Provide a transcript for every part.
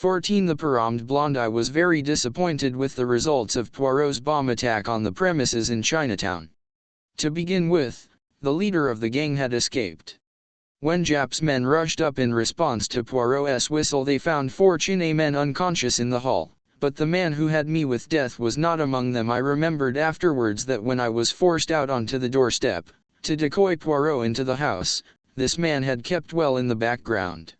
14. The performed blonde. I was very disappointed with the results of Poirot's bomb attack on the premises in Chinatown. To begin with, the leader of the gang had escaped. When Jap's men rushed up in response to Poirot's whistle, they found 4 Chinamen unconscious in the hall, but the man who had me with death was not among them. I remembered afterwards that when I was forced out onto the doorstep, to decoy Poirot into the house, this man had kept well in the background.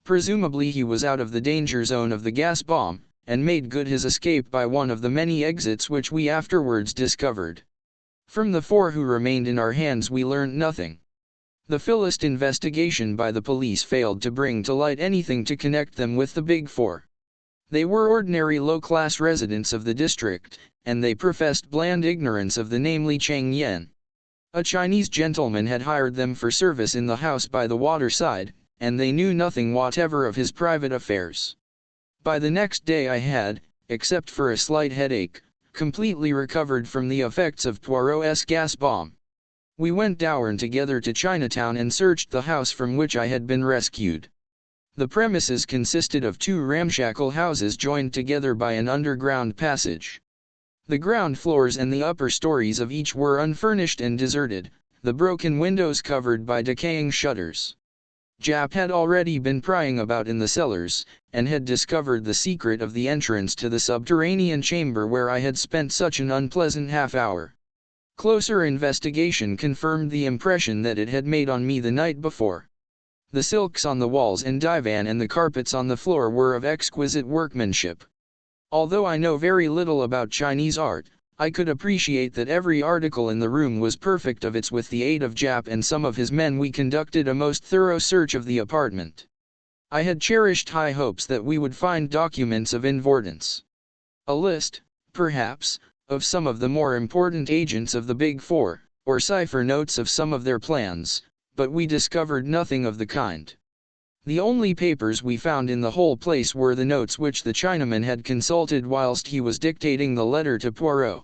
Presumably he was out of the danger zone of the gas bomb, and made good his escape by one of the many exits which we afterwards discovered. From the 4 who remained in our hands we learned nothing. The fullest investigation by the police failed to bring to light anything to connect them with the Big Four. They were ordinary low-class residents of the district, and they professed bland ignorance of the namely Cheng Yen. A Chinese gentleman had hired them for service in the house by the waterside, and they knew nothing whatever of his private affairs. By the next day I had, except for a slight headache, completely recovered from the effects of Poirot's gas bomb. We went down together to Chinatown and searched the house from which I had been rescued. The premises consisted of 2 ramshackle houses joined together by an underground passage. The ground floors and the upper stories of each were unfurnished and deserted, the broken windows covered by decaying shutters. Jap had already been prying about in the cellars, and had discovered the secret of the entrance to the subterranean chamber where I had spent such an unpleasant half-hour. Closer investigation confirmed the impression that it had made on me the night before. The silks on the walls and divan and the carpets on the floor were of exquisite workmanship. Although I know very little about Chinese art, I could appreciate that every article in the room was perfect. With the aid of Jap and some of his men we conducted a most thorough search of the apartment. I had cherished high hopes that we would find documents of importance. A list, perhaps, of some of the more important agents of the Big Four, or cipher notes of some of their plans, but we discovered nothing of the kind. The only papers we found in the whole place were the notes which the Chinaman had consulted whilst he was dictating the letter to Poirot.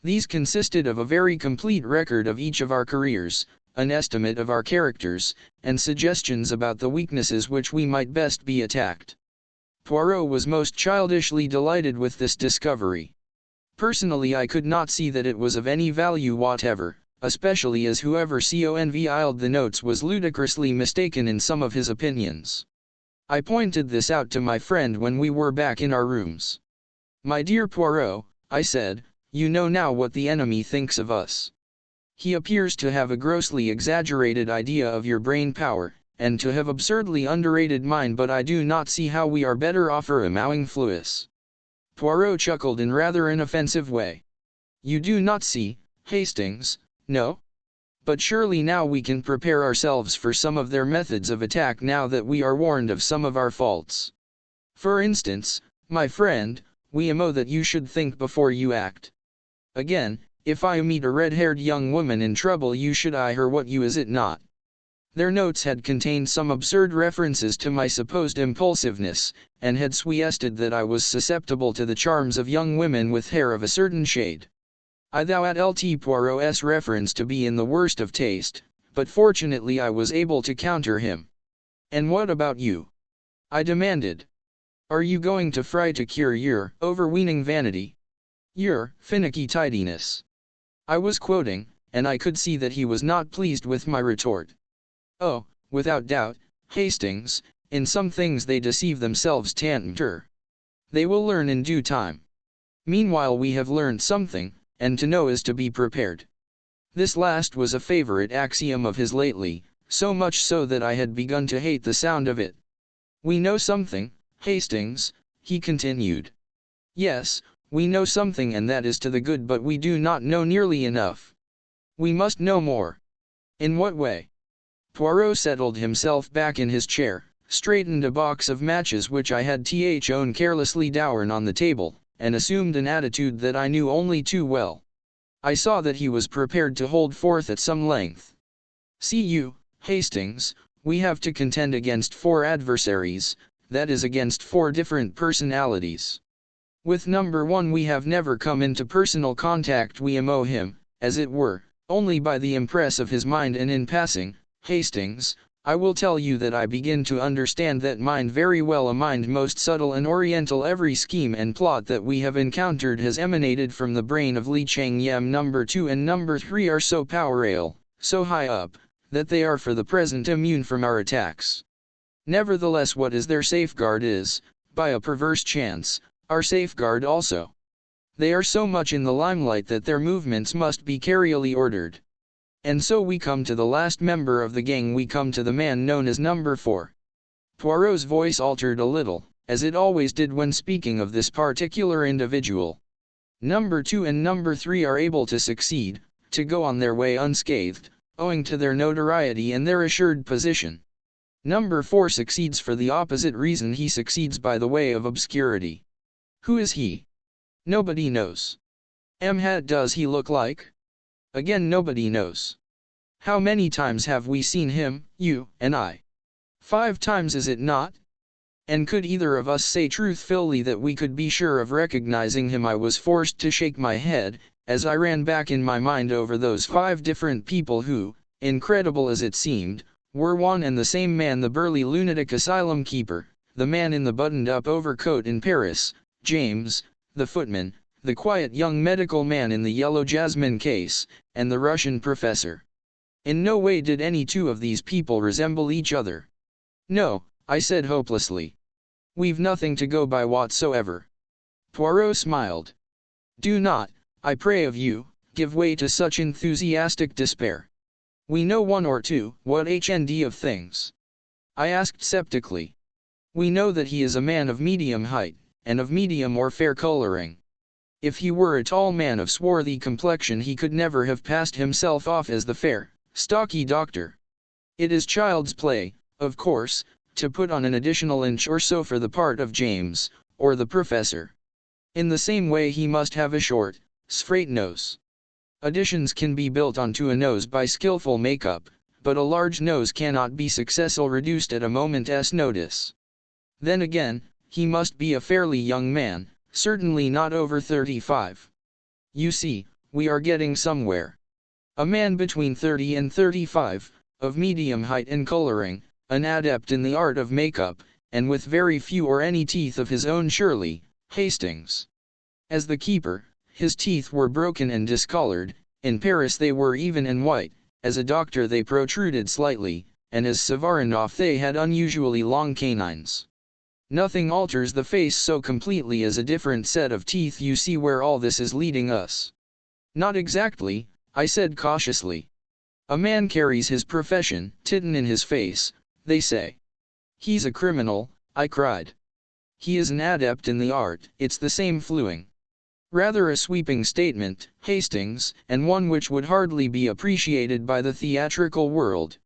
These consisted of a very complete record of each of our careers, an estimate of our characters, and suggestions about the weaknesses which we might best be attacked. Poirot was most childishly delighted with this discovery. Personally I could not see that it was of any value whatever, especially as whoever conveyed the notes was ludicrously mistaken in some of his opinions. I pointed this out to my friend when we were back in our rooms. "My dear Poirot," I said, "you know now what the enemy thinks of us. He appears to have a grossly exaggerated idea of your brain power, and to have absurdly underrated mine, but I do not see how we are better off among fluis." Poirot chuckled in rather an offensive way. "You do not see, Hastings, no? But surely now we can prepare ourselves for some of their methods of attack now that we are warned of some of our faults. For instance, my friend, we emo that you should think before you act. Again, if I meet a red-haired young woman in trouble you should eye her what you is it not?" Their notes had contained some absurd references to my supposed impulsiveness, and had suggested that I was susceptible to the charms of young women with hair of a certain shade. I thought Lt. Poirot's reference to be in the worst of taste, but fortunately I was able to counter him. "And what about you?" I demanded. "Are you going to try to cure your overweening vanity? Your finicky tidiness?" I was quoting, and I could see that he was not pleased with my retort. "Oh, without doubt, Hastings, in some things they deceive themselves tanter. They will learn in due time. Meanwhile we have learned something, and to know is to be prepared." This last was a favorite axiom of his lately, so much so that I had begun to hate the sound of it. "We know something, Hastings," he continued. "Yes, we know something, and that is to the good, but we do not know nearly enough. We must know more." "In what way?" Poirot settled himself back in his chair, straightened a box of matches which I had thrown carelessly down on the table, and assumed an attitude that I knew only too well. I saw that he was prepared to hold forth at some length. "See you, Hastings, we have to contend against 4 adversaries, that is against 4 different personalities. With number 1 we have never come into personal contact, we emo him, as it were, only by the impress of his mind, and in passing, Hastings, I will tell you that I begin to understand that mind very well, a mind most subtle and oriental. Every scheme and plot that we have encountered has emanated from the brain of Li Chang Yem. Number 2 and number 3 are so powerful, so high up, that they are for the present immune from our attacks. Nevertheless, what is their safeguard is, by a perverse chance, our safeguard also. They are so much in the limelight that their movements must be carefully ordered. And so we come to the last member of the gang, we come to the man known as number 4. Poirot's voice altered a little, as it always did when speaking of this particular individual. Number 2 and number 3 are able to succeed, to go on their way unscathed, owing to their notoriety and their assured position. Number 4 succeeds for the opposite reason. He succeeds by the way of obscurity. Who is he? Nobody knows. What does he look like? Again, nobody knows. How many times have we seen him, you and I? 5 times, is it not? And could either of us say truthfully that we could be sure of recognizing him? I was forced to shake my head, as I ran back in my mind over those 5 different people who, incredible as it seemed, were one and the same man: the burly lunatic asylum keeper, the man in the buttoned-up overcoat in Paris, James, the footman, the quiet young medical man in the yellow jasmine case, and the Russian professor. In no way did any 2 of these people resemble each other. No, I said hopelessly. We've nothing to go by whatsoever. Poirot smiled. Do not, I pray of you, give way to such enthusiastic despair. We know 1 or 2, what HND of things? I asked sceptically. We know that he is a man of medium height, and of medium or fair coloring. If he were a tall man of swarthy complexion, he could never have passed himself off as the fair, stocky doctor. It is child's play, of course, to put on an additional inch or so for the part of James, or the professor. In the same way he must have a short, straight nose. Additions can be built onto a nose by skillful makeup, but a large nose cannot be successfully reduced at a moment's notice. Then again, he must be a fairly young man, certainly not over 35. You see, we are getting somewhere. A man between 30 and 35, of medium height and coloring, an adept in the art of makeup, and with very few or any teeth of his own. Surely, Hastings. As the keeper, his teeth were broken and discolored; in Paris they were even and white; as a doctor they protruded slightly, and as Savarinoff they had unusually long canines. Nothing alters the face so completely as a different set of teeth. You see where all this is leading us. Not exactly, I said cautiously. A man carries his profession tidden in his face, they say. He's a criminal, I cried. He is an adept in the art. It's the same fluing. Rather a sweeping statement, Hastings, and one which would hardly be appreciated by the theatrical world.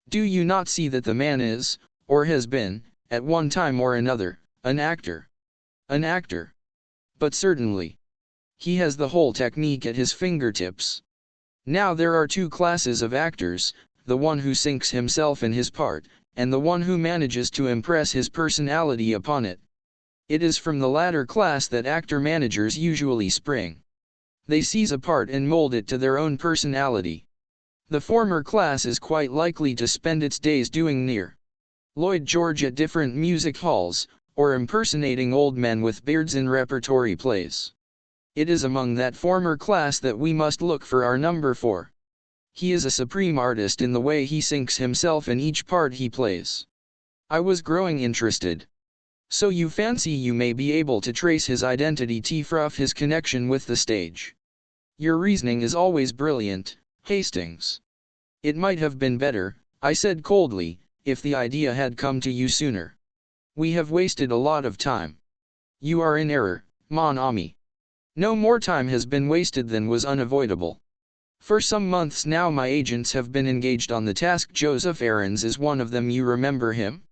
Do you not see that the man is, or has been, at one time or another, an actor? An actor. But certainly. He has the whole technique at his fingertips. Now there are 2 classes of actors, the one who sinks himself in his part, and the one who manages to impress his personality upon it. It is from the latter class that actor-managers usually spring. They seize a part and mold it to their own personality. The former class is quite likely to spend its days doing near Lloyd George at different music halls, or impersonating old men with beards in repertory plays. It is among that former class that we must look for our number 4. He is a supreme artist in the way he sinks himself in each part he plays. I was growing interested. So you fancy you may be able to trace his identity through his connection with the stage. Your reasoning is always brilliant, Hastings. It might have been better, I said coldly, if the idea had come to you sooner. We have wasted a lot of time. You are in error, mon ami. No more time has been wasted than was unavoidable. For some months now my agents have been engaged on the task. Joseph Aarons is one of them. You remember him?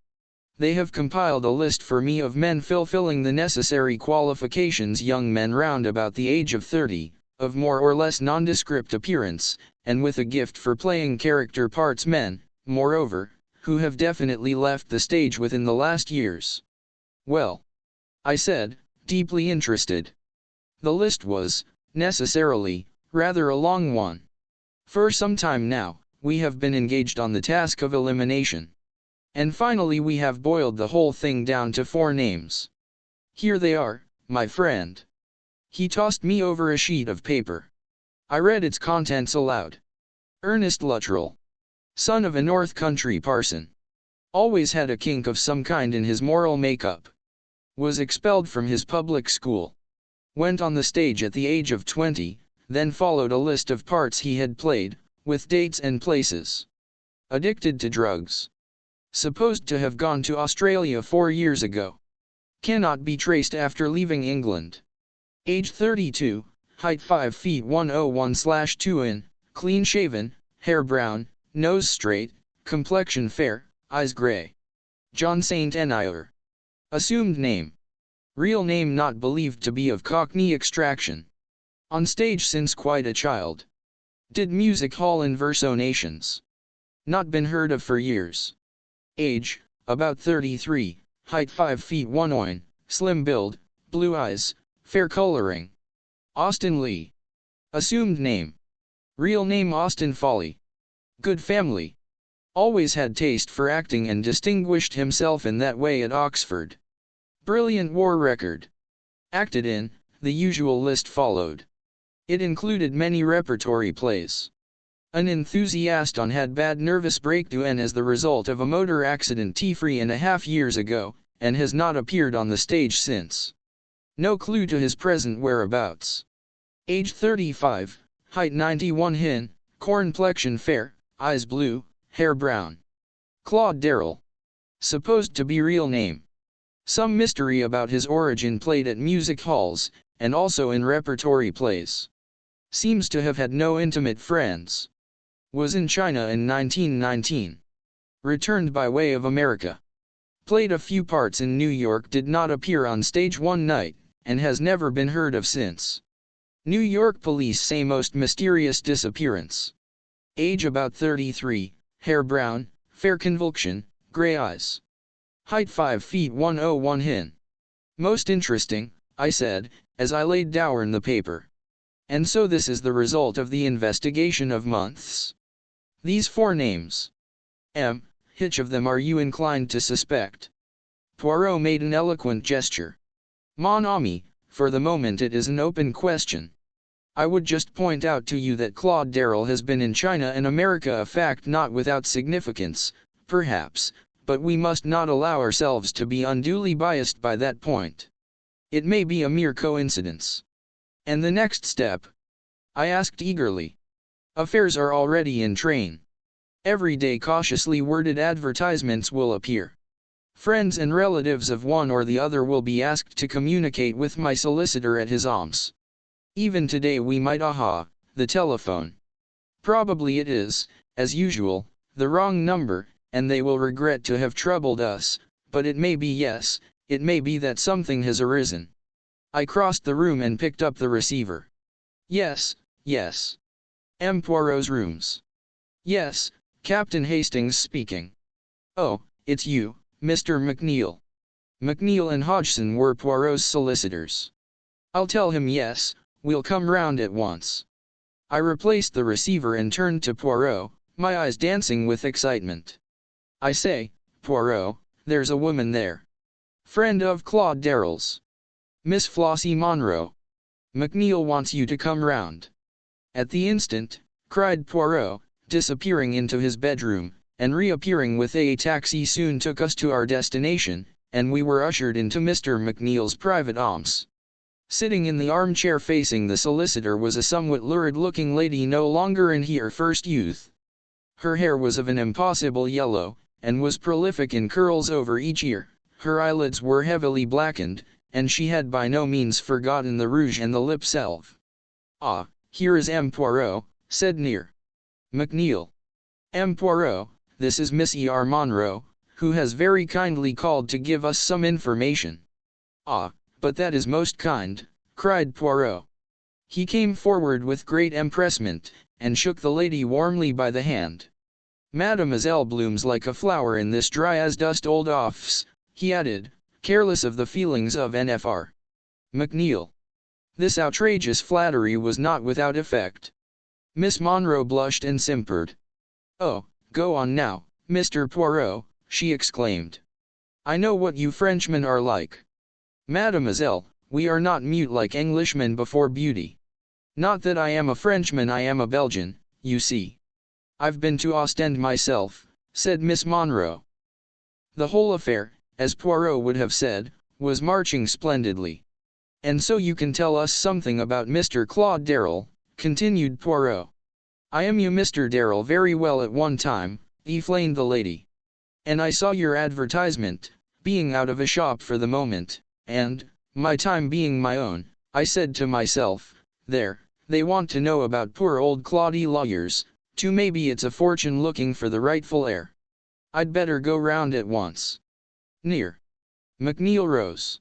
They have compiled a list for me of men fulfilling the necessary qualifications, young men round about the age of 30, of more or less nondescript appearance, and with a gift for playing character parts, men, moreover, who have definitely left the stage within the last years. Well, I said, deeply interested. The list was, necessarily, rather a long one. For some time now, we have been engaged on the task of elimination. And finally we have boiled the whole thing down to 4 names. Here they are, my friend. He tossed me over a sheet of paper. I read its contents aloud. Ernest Luttrell. Son of a North Country parson. Always had a kink of some kind in his moral makeup. Was expelled from his public school. Went on the stage at the age of 20, then followed a list of parts he had played, with dates and places. Addicted to drugs. Supposed to have gone to Australia 4 years ago. Cannot be traced after leaving England. Age 32, height 5 feet 101/2 in, clean shaven, hair brown, nose straight, complexion fair, eyes gray. John St. Enier. Assumed name. Real name not believed to be of Cockney extraction. On stage since quite a child. Did music hall impersonations. Not been heard of for years. Age, about 33, height 5 feet 1 in, slim build, blue eyes, fair coloring. Austin Lee. Assumed name. Real name Austin Foley. Good family. Always had taste for acting and distinguished himself in that way at Oxford. Brilliant war record. Acted in, the usual list followed. It included many repertory plays. An enthusiast on had bad nervous breakdown as the result of a motor accident 3.5 years ago, and has not appeared on the stage since. No clue to his present whereabouts. Age 35, height 91 hin, complexion fair, eyes blue, hair brown. Claude Darrell. Supposed to be real name. Some mystery about his origin, played at music halls, and also in repertory plays. Seems to have had no intimate friends. Was in China in 1919. Returned by way of America. Played a few parts in New York, did not appear on stage one night, and has never been heard of since. New York police say most mysterious disappearance. Age about 33, hair brown, fair convulsion, gray eyes. Height 5 feet 101 hin. Most interesting, I said, as I laid down the paper. And so this is the result of the investigation of months. These 4 names. Which of them are you inclined to suspect? Poirot made an eloquent gesture. Mon ami, for the moment it is an open question. I would just point out to you that Claude Darrell has been in China and America, a fact not without significance, perhaps, but we must not allow ourselves to be unduly biased by that point. It may be a mere coincidence. And the next step? I asked eagerly. Affairs are already in train. Every day cautiously worded advertisements will appear. Friends and relatives of one or the other will be asked to communicate with my solicitor at his arms. Even today we might the telephone. Probably it is, as usual, the wrong number, and they will regret to have troubled us, but it may be yes, it may be that something has arisen. I crossed the room and picked up the receiver. Yes, yes. M. Poirot's rooms. Yes, Captain Hastings speaking. Oh, it's you, Mr. McNeil. McNeil and Hodgson were Poirot's solicitors. I'll tell him yes, we'll come round at once. I replaced the receiver and turned to Poirot, my eyes dancing with excitement. I say, Poirot, there's a woman there. Friend of Claude Darrell's. Miss Flossie Monroe. McNeil wants you to come round. At the instant, cried Poirot, disappearing into his bedroom, and reappearing with a taxi soon took us to our destination, and we were ushered into Mr. McNeil's private arms. Sitting in the armchair facing the solicitor was a somewhat lurid-looking lady no longer in her first youth. Her hair was of an impossible yellow, and was prolific in curls over each ear, her eyelids were heavily blackened, and she had by no means forgotten the rouge and the lip salve. Ah, here is M. Poirot, said Near. McNeil. M. Poirot, this is Miss E. R. Monroe, who has very kindly called to give us some information. Ah, but that is most kind, cried Poirot. He came forward with great empressement, and shook the lady warmly by the hand. Mademoiselle blooms like a flower in this dry-as-dust old office, he added, careless of the feelings of Nfr. McNeil. This outrageous flattery was not without effect. Miss Monroe blushed and simpered. "Oh, go on now, Mr. Poirot," she exclaimed. "I know what you Frenchmen are like. Mademoiselle, we are not mute like Englishmen before beauty. Not that I am a Frenchman, I am a Belgian, you see. I've been to Ostend myself," said Miss Monroe. The whole affair, as Poirot would have said, was marching splendidly. "And so you can tell us something about Mr. Claude Darrell," continued Poirot. "I am you Mr. Darrell very well at one time," explained the lady. "And I saw your advertisement, being out of a shop for the moment, and, my time being my own, I said to myself, there, they want to know about poor old Claudie lawyers, too, maybe it's a fortune looking for the rightful heir. I'd better go round at once." Near. McNeil rose.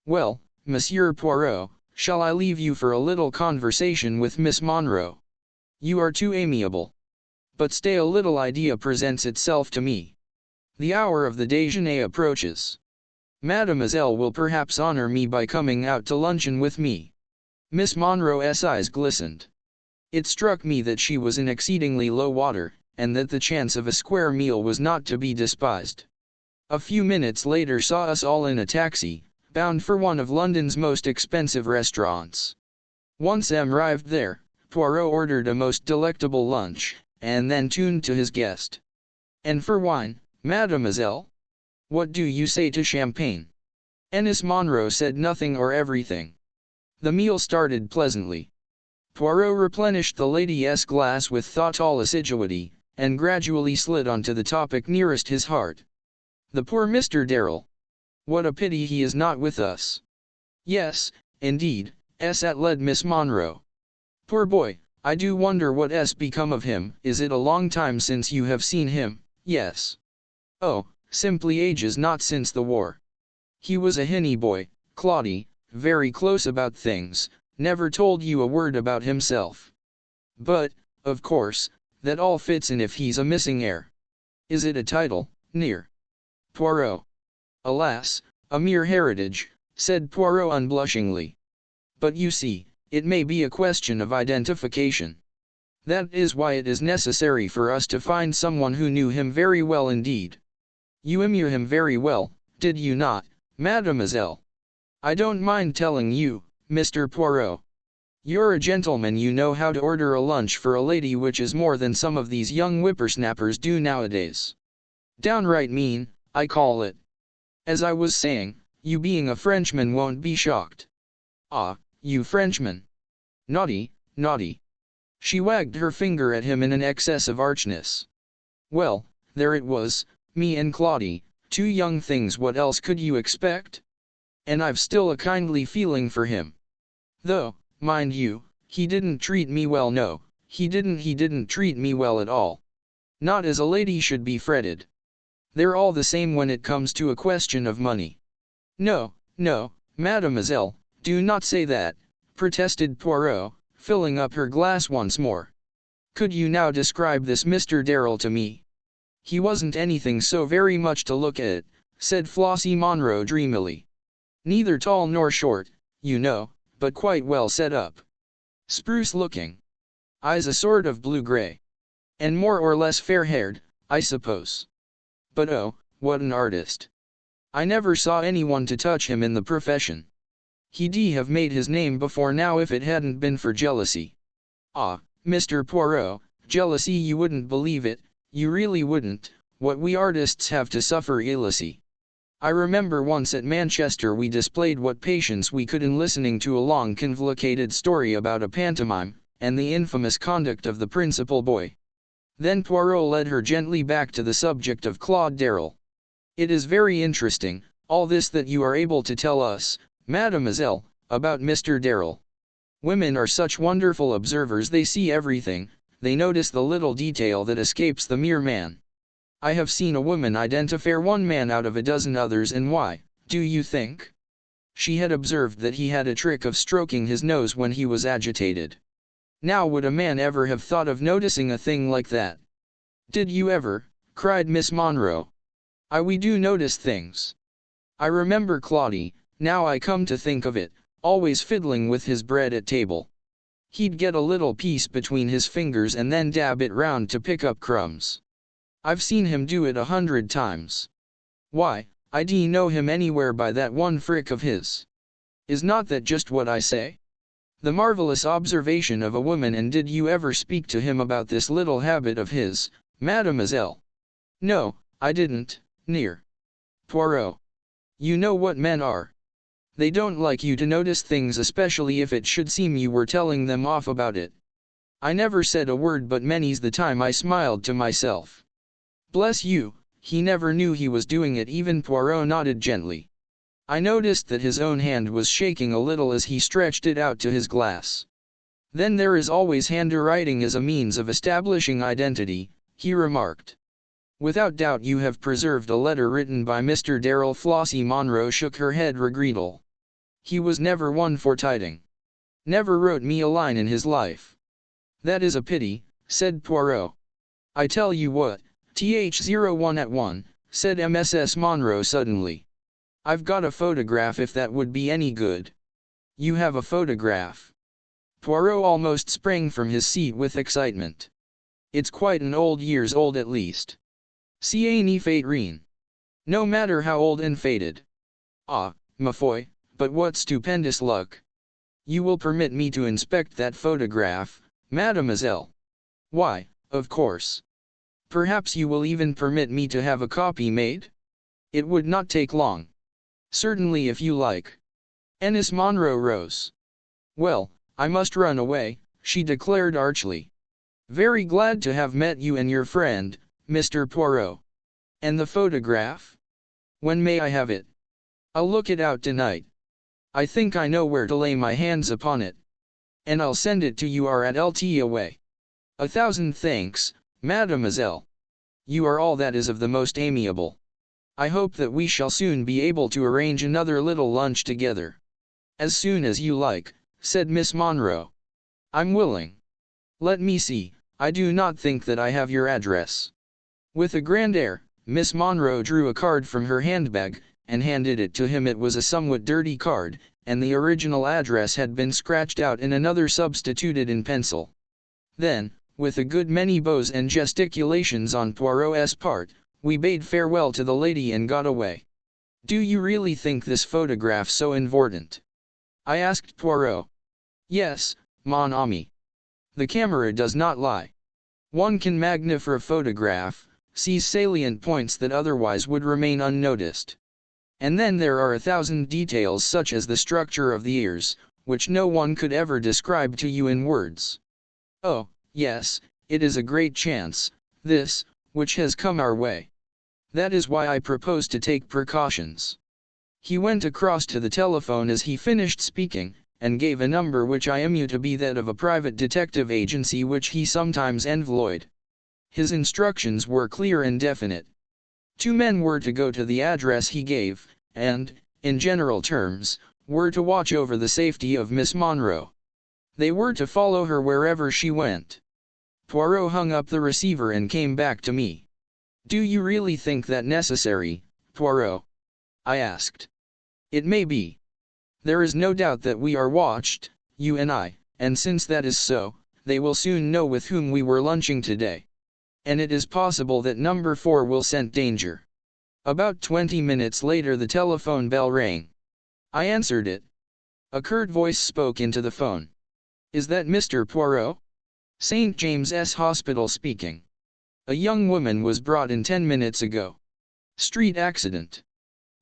"Well, Monsieur Poirot, shall I leave you for a little conversation with Miss Monroe? You are too amiable. But stay, a little idea presents itself to me. The hour of the déjeuner approaches. Mademoiselle will perhaps honor me by coming out to luncheon with me." Miss Monroe's eyes glistened. It struck me that she was in exceedingly low water, and that the chance of a square meal was not to be despised. A few minutes later saw us all in a taxi, bound for one of London's most expensive restaurants. Once arrived there, Poirot ordered a most delectable lunch, and then tuned to his guest. "And for wine, mademoiselle? What do you say to champagne?" Miss Monroe said nothing or everything. The meal started pleasantly. Poirot replenished the lady's glass with thoughtful assiduity, and gradually slid on to the topic nearest his heart. "The poor Mr. Darrell. What a pity he is not with us." "Yes, indeed," led Miss Monroe. "Poor boy, I do wonder what's become of him. Is it a long time since you have seen him?" "Yes." "Oh, simply ages, not since the war. He was a hinny boy, Claudie, very close about things, never told you a word about himself. But, of course, that all fits in if he's a missing heir. Is it a title, near?" Poirot. "Alas, a mere heritage," said Poirot unblushingly. "But you see, it may be a question of identification. That is why it is necessary for us to find someone who knew him very well indeed. You knew him very well, did you not, mademoiselle? I don't mind telling you, Mr. Poirot. You're a gentleman, you know how to order a lunch for a lady, which is more than some of these young whippersnappers do nowadays. Downright mean, I call it. As I was saying, you being a Frenchman won't be shocked." "Ah, you Frenchmen. Naughty, naughty." She wagged her finger at him in an excess of archness. "Well, there it was, me and Claudie, two young things, what else could you expect? And I've still a kindly feeling for him. Though, mind you, he didn't treat me well, no, he didn't treat me well at all. Not as a lady should be fretted. They're all the same when it comes to a question of money." "No, no, mademoiselle, do not say that," protested Poirot, filling up her glass once more. "Could you now describe this Mr. Darrell to me?" "He wasn't anything so very much to look at," said Flossie Monroe dreamily. "Neither tall nor short, you know, but quite well set up. Spruce looking. Eyes a sort of blue-gray. And more or less fair-haired, I suppose. But oh, what an artist. I never saw anyone to touch him in the profession. He'd have made his name before now if it hadn't been for jealousy. Ah, Mr. Poirot, jealousy, you wouldn't believe it, you really wouldn't, what we artists have to suffer jealousy. I remember once at Manchester we displayed what patience we could in listening to a long convoluted story about a pantomime, and the infamous conduct of the principal boy. Then Poirot led her gently back to the subject of Claude Darrell. "It is very interesting, all this that you are able to tell us, mademoiselle, about Mr. Darrell. Women are such wonderful observers, they see everything, they notice the little detail that escapes the mere man. I have seen a woman identify one man out of a dozen others, and why, do you think? She had observed that he had a trick of stroking his nose when he was agitated. Now would a man ever have thought of noticing a thing like that?" "Did you ever?" cried Miss Monroe. "We do notice things. I remember Claudie, now I come to think of it, always fiddling with his bread at table. He'd get a little piece between his fingers and then dab it round to pick up crumbs. I've seen him do it 100 times. Why, I d'n't know him anywhere by that one frick of his. Is not that just what I say? The marvelous observation of a woman. And did you ever speak to him about this little habit of his, mademoiselle? No, I didn't, near. Poirot. You know what men are. They don't like you to notice things, especially if it should seem you were telling them off about it. I never said a word, but many's the time I smiled to myself. Bless you, he never knew he was doing it. Even Poirot nodded gently. I noticed that his own hand was shaking a little as he stretched it out to his glass. Then there is always handwriting as a means of establishing identity, he remarked. Without doubt you have preserved a letter written by Mr. Darrell. Flossie Monroe shook her head regretfully. He was never one for tiding. Never wrote me a line in his life. That is a pity, said Poirot. I tell you what, th01 at 1, said Mrs. Monroe suddenly. I've got a photograph if that would be any good. You have a photograph? Poirot almost sprang from his seat with excitement. It's quite an old, years old at least. C'est ni fait rien. No matter how old and faded. Ah, ma foi, but what stupendous luck. You will permit me to inspect that photograph, mademoiselle? Why, of course. Perhaps you will even permit me to have a copy made? It would not take long. Certainly, if you like. Mrs. Monroe rose. Well, I must run away, she declared archly. Very glad to have met you and your friend, Mr. Poirot. And the photograph? When may I have it? I'll look it out tonight. I think I know where to lay my hands upon it. And I'll send it to you RLT away. 1,000 thanks, mademoiselle. You are all that is of the most amiable. I hope that we shall soon be able to arrange another little lunch together. As soon as you like, said Miss Monroe. I'm willing. Let me see, I do not think that I have your address. With a grand air, Miss Monroe drew a card from her handbag, and handed it to him. It was a somewhat dirty card, and the original address had been scratched out and another substituted in pencil. Then, with a good many bows and gesticulations on Poirot's part, we bade farewell to the lady and got away. Do you really think this photograph so important? I asked Poirot. Yes, mon ami. The camera does not lie. One can magnify a photograph, seize salient points that otherwise would remain unnoticed. And then there are 1,000 details, such as the structure of the ears, which no one could ever describe to you in words. Oh, yes, it is a great chance, this, which has come our way. That is why I propose to take precautions. He went across to the telephone as he finished speaking, and gave a number which I knew to be that of a private detective agency which he sometimes employed. His instructions were clear and definite. 2 men were to go to the address he gave, and, in general terms, were to watch over the safety of Miss Monroe. They were to follow her wherever she went. Poirot hung up the receiver and came back to me. Do you really think that necessary, Poirot? I asked. It may be. There is no doubt that we are watched, you and I, and since that is so, they will soon know with whom we were lunching today. And it is possible that number 4 will scent danger. About 20 minutes later the telephone bell rang. I answered it. A curt voice spoke into the phone. Is that Mr. Poirot? St. James's Hospital speaking. A young woman was brought in 10 minutes ago. Street accident.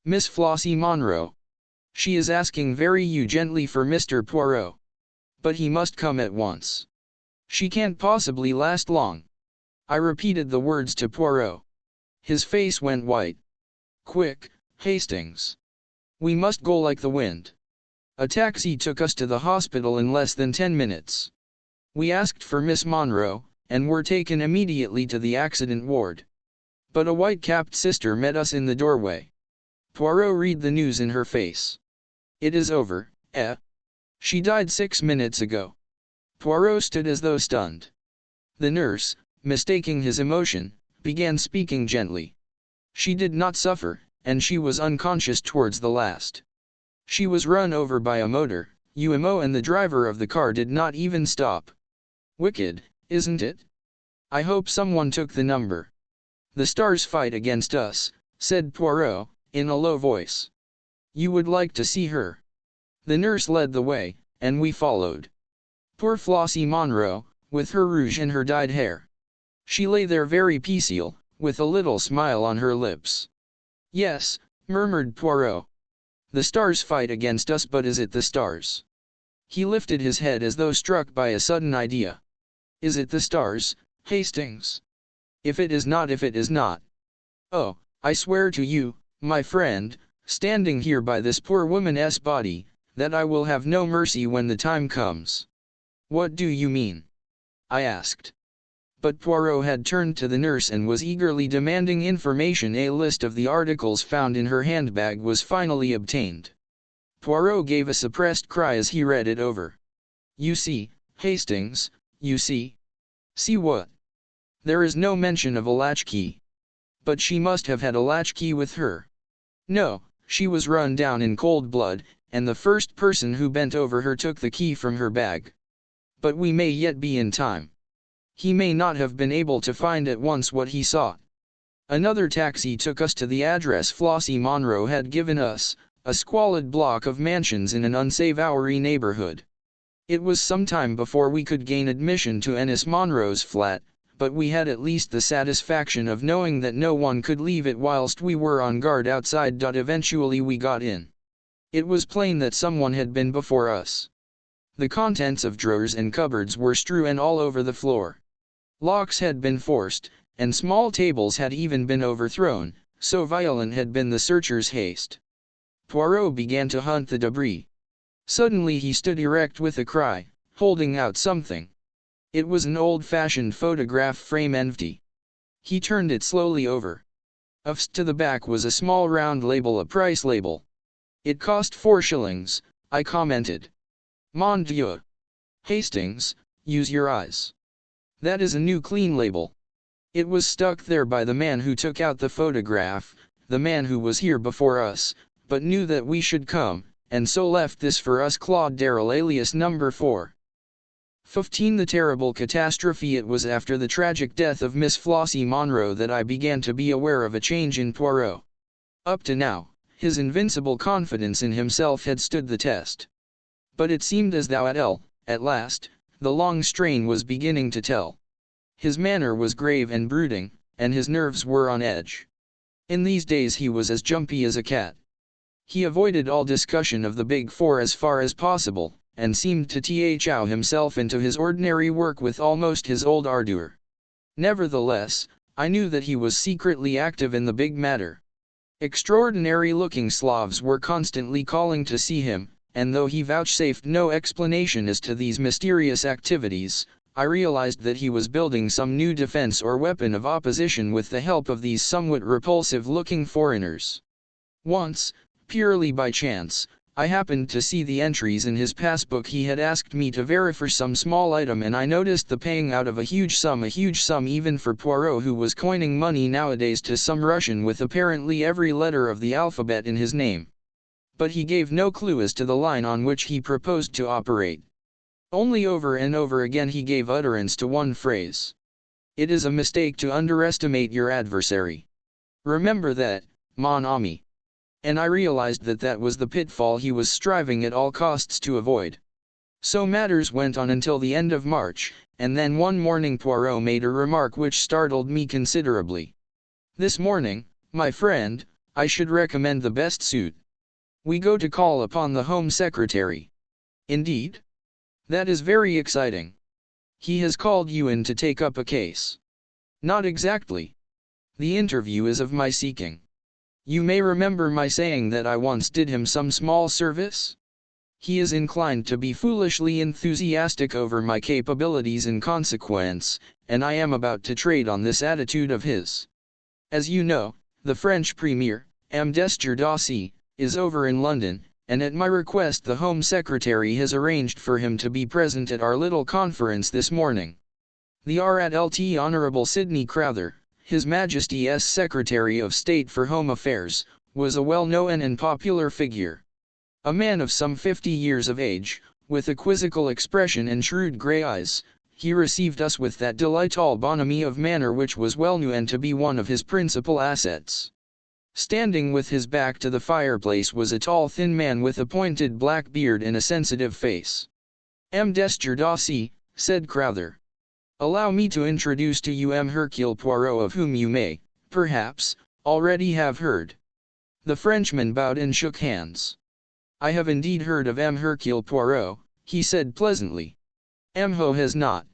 Miss Flossie Monroe. She is asking very gently for Mr. Poirot. But he must come at once. She can't possibly last long. I repeated the words to Poirot. His face went white. Quick, Hastings. We must go like the wind. A taxi took us to the hospital in less than 10 minutes. We asked for Miss Monroe, and were taken immediately to the accident ward. But a white-capped sister met us in the doorway. Poirot read the news in her face. It is over, eh? She died 6 minutes ago. Poirot stood as though stunned. The nurse, mistaking his emotion, began speaking gently. She did not suffer, and she was unconscious towards the last. She was run over by a motor, UMO, and the driver of the car did not even stop. Wicked, isn't it? I hope someone took the number. The stars fight against us, said Poirot, in a low voice. You would like to see her. The nurse led the way, and we followed. Poor Flossie Monroe, with her rouge and her dyed hair. She lay there very peaceful, with a little smile on her lips. Yes, murmured Poirot. The stars fight against us, but is it the stars? He lifted his head as though struck by a sudden idea. Is it the stars, Hastings? If it is not, if it is not. Oh, I swear to you, my friend, standing here by this poor woman's body, that I will have no mercy when the time comes. What do you mean? I asked. But Poirot had turned to the nurse and was eagerly demanding information. A list of the articles found in her handbag was finally obtained. Poirot gave a suppressed cry as he read it over. You see, Hastings, you see. See what? There is no mention of a latchkey. But she must have had a latchkey with her. No, she was run down in cold blood, and the first person who bent over her took the key from her bag. But we may yet be in time. He may not have been able to find at once what he sought. Another taxi took us to the address Flossie Monroe had given us, a squalid block of mansions in an unsavory neighborhood. It was some time before we could gain admission to Ennis Monroe's flat, but we had at least the satisfaction of knowing that no one could leave it whilst we were on guard outside. Eventually we got in. It was plain that someone had been before us. The contents of drawers and cupboards were strewn all over the floor. Locks had been forced, and small tables had even been overthrown, so violent had been the searchers' haste. Poirot began to hunt the debris. Suddenly he stood erect with a cry, holding out something. It was an old-fashioned photograph frame, empty. He turned it slowly over. Affixed to the back was a small round label, a price label. It cost 4 shillings, I commented. Mon Dieu! Hastings, use your eyes. That is a new clean label. It was stuck there by the man who took out the photograph, the man who was here before us, but knew that we should come, and so left this for us. Claude Darrell, alias number 4. 15. The terrible catastrophe. It was after the tragic death of Miss Flossie Monroe that I began to be aware of a change in Poirot. Up to now, his invincible confidence in himself had stood the test. But it seemed as though at last, the long strain was beginning to tell. His manner was grave and brooding, and his nerves were on edge. In these days he was as jumpy as a cat. He avoided all discussion of the Big Four as far as possible, and seemed to throw himself into his ordinary work with almost his old ardor. Nevertheless, I knew that he was secretly active in the big matter. Extraordinary-looking Slavs were constantly calling to see him, and though he vouchsafed no explanation as to these mysterious activities, I realized that he was building some new defense or weapon of opposition with the help of these somewhat repulsive-looking foreigners. Once, purely by chance, I happened to see the entries in his passbook. He had asked me to verify some small item, and I noticed the paying out of a huge sum even for Poirot, who was coining money nowadays to some Russian with apparently every letter of the alphabet in his name. But he gave no clue as to the line on which he proposed to operate. Only over and over again he gave utterance to one phrase. It is a mistake to underestimate your adversary. Remember that, mon ami. And I realized that that was the pitfall he was striving at all costs to avoid. So matters went on until the end of March, and then one morning Poirot made a remark which startled me considerably. This morning, my friend, I should recommend the best suit. We go to call upon the Home Secretary. Indeed? That is very exciting. He has called you in to take up a case. Not exactly. The interview is of my seeking. You may remember my saying that I once did him some small service? He is inclined to be foolishly enthusiastic over my capabilities in consequence, and I am about to trade on this attitude of his. As you know, the French Premier, Ambassador Dassy, is over in London, and at my request the Home Secretary has arranged for him to be present at our little conference this morning. The R.Lt. Honorable Sidney Crowther, His Majesty's Secretary of State for Home Affairs, was a well-known and popular figure. A man of some 50 years of age, with a quizzical expression and shrewd grey eyes, he received us with that delightful bonhomie of manner which was well known to be one of his principal assets. Standing with his back to the fireplace was a tall thin man with a pointed black beard and a sensitive face. "M'Dester Dawsey," said Crowther. "Allow me to introduce to you Hercule Poirot, of whom you may, perhaps, already have heard." The Frenchman bowed and shook hands. "I have indeed heard of Hercule Poirot," he said pleasantly. "Who has not?"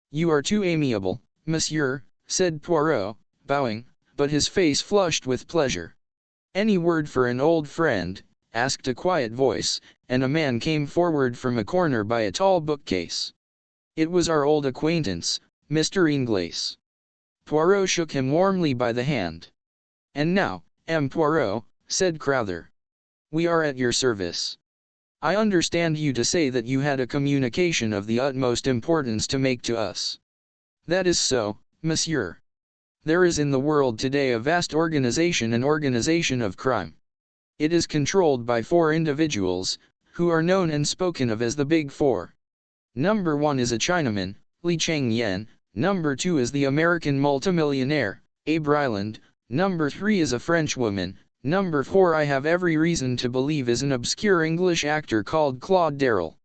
"You are too amiable, monsieur," said Poirot, bowing, but his face flushed with pleasure. "Any word for an old friend?" asked a quiet voice, and a man came forward from a corner by a tall bookcase. It was our old acquaintance, Mr. Inglis. Poirot shook him warmly by the hand. "And now, Poirot," said Crowther, "we are at your service. I understand you to say that you had a communication of the utmost importance to make to us." "That is so, monsieur. There is in the world today a vast organization of crime. It is controlled by 4 individuals, who are known and spoken of as the Big Four. Number 1 is a Chinaman, Li Cheng-yen, number 2 is the American multimillionaire, Abe Ryland, number 3 is a Frenchwoman, number 4 I have every reason to believe is an obscure English actor called Claude Darrell.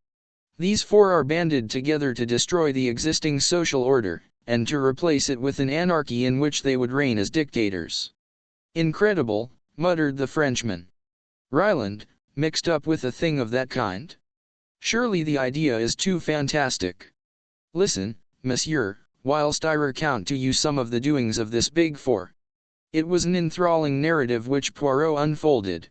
These 4 are banded together to destroy the existing social order, and to replace it with an anarchy in which they would reign as dictators." "Incredible," muttered the Frenchman. "Ryland, mixed up with a thing of that kind? Surely the idea is too fantastic. Listen, monsieur, whilst I recount to you some of the doings of this Big Four." It was an enthralling narrative which Poirot unfolded.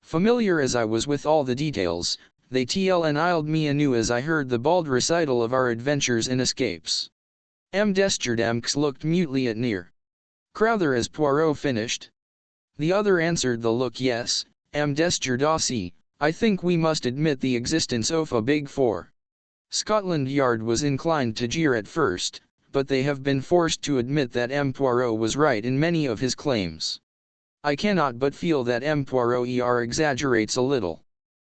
Familiar as I was with all the details, they tlled me anew as I heard the bald recital of our adventures and escapes. M'Desterdamx looked mutely at Near Crowther as Poirot finished. The other answered the look. "Yes, M'Dester Dawsey, I think we must admit the existence of a Big Four." Scotland Yard was inclined to jeer at first, but they have been forced to admit that Poirot was right in many of his claims. I cannot but feel that Poirot exaggerates a little.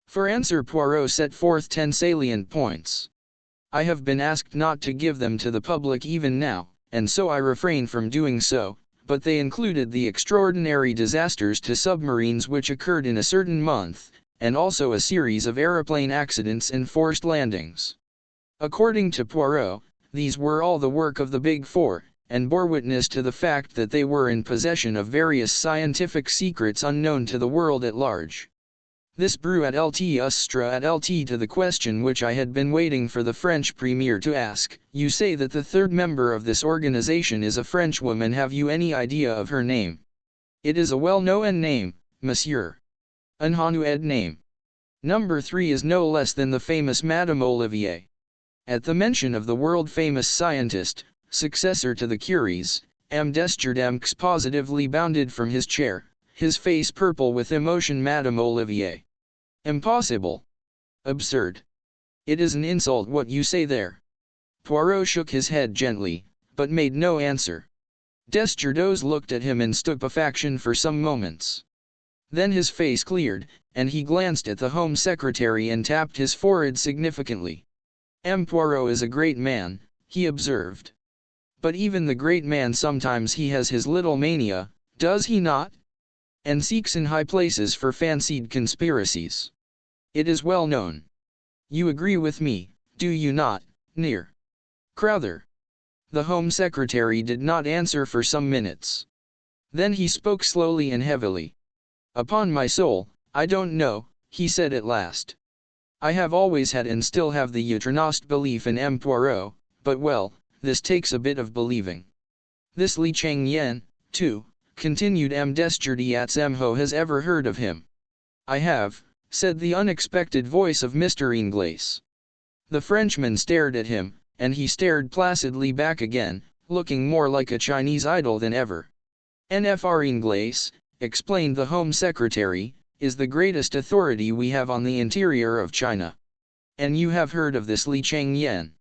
For answer Poirot set forth 10 salient points. I have been asked not to give them to the public even now, and so I refrain from doing so, but they included the extraordinary disasters to submarines which occurred in a certain month, and also a series of aeroplane accidents and forced landings. According to Poirot, these were all the work of the Big Four, and bore witness to the fact that they were in possession of various scientific secrets unknown to the world at large. This brew at LT to the question which I had been waiting for the French Premier to ask. You say that the third member of this organization is a Frenchwoman. Have you any idea of her name? It is a well-known name, monsieur. An Hanued name. Number 3 is no less than the famous Madame Olivier. At the mention of the world-famous scientist, successor to the Curies, M'Desterdamx positively bounded from his chair, his face purple with emotion. "Madame Olivier. Impossible. Absurd. It is an insult what you say there." Poirot shook his head gently, but made no answer. Desterdoz looked at him in stupefaction for some moments. Then his face cleared, and he glanced at the Home Secretary and tapped his forehead significantly. "Poirot is a great man," he observed. "But even the great man sometimes he has his little mania, does he not? And seeks in high places for fancied conspiracies. It is well known. You agree with me, do you not, Near Crowther?" The Home Secretary did not answer for some minutes. Then he spoke slowly and heavily. "Upon my soul, I don't know," he said at last. "I have always had and still have the uttermost belief in Poirot, but well, this takes a bit of believing. This Li Cheng-yen, too," continued M'Desterdamx. "Who has ever heard of him?" "I have," said the unexpected voice of Mr. Inglis. The Frenchman stared at him, and he stared placidly back again, looking more like a Chinese idol than ever. "Nfr Inglis," explained the Home Secretary, "is the greatest authority we have on the interior of China. And you have heard of this Li Cheng-yen.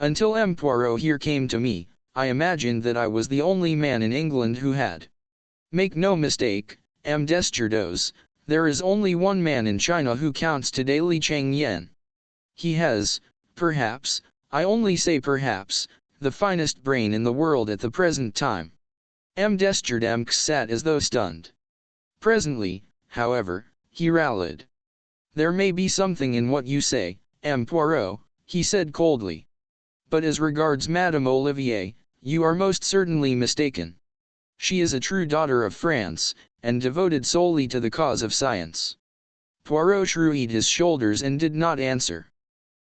Until Poirot here came to me, I imagined that I was the only man in England who had. Make no mistake, M'Desterdamx, There is only one man in China who counts today, Li Changyan. He has, perhaps, I only say perhaps, the finest brain in the world at the present time. D'Estrades sat as though stunned. Presently, however, he rallied. There may be something in what you say, Poirot, he said coldly. But as regards Madame Olivier, you are most certainly mistaken. She is a true daughter of France, and devoted solely to the cause of science. Poirot shrugged his shoulders and did not answer.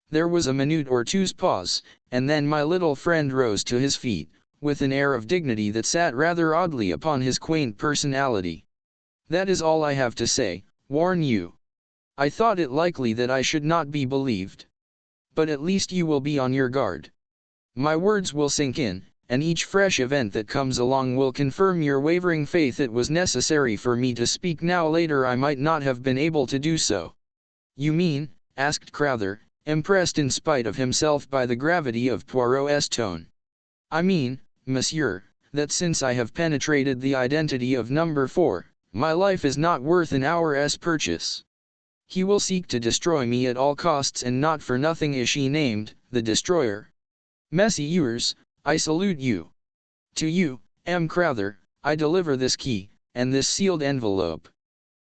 There was a minute or two's pause, and then my little friend rose to his feet, with an air of dignity that sat rather oddly upon his quaint personality. That is all I have to say, warn you. I thought it likely that I should not be believed. But at least you will be on your guard. My words will sink in, and each fresh event that comes along will confirm your wavering faith. It was necessary for me to speak now, later I might not have been able to do so. You mean, asked Crowther, impressed in spite of himself by the gravity of Poirot's tone. I mean, monsieur, that since I have penetrated the identity of number 4, my life is not worth an hour's purchase. He will seek to destroy me at all costs, and not for nothing is she named, the destroyer. Messieurs, I salute you. To you, Crowther, I deliver this key, and this sealed envelope.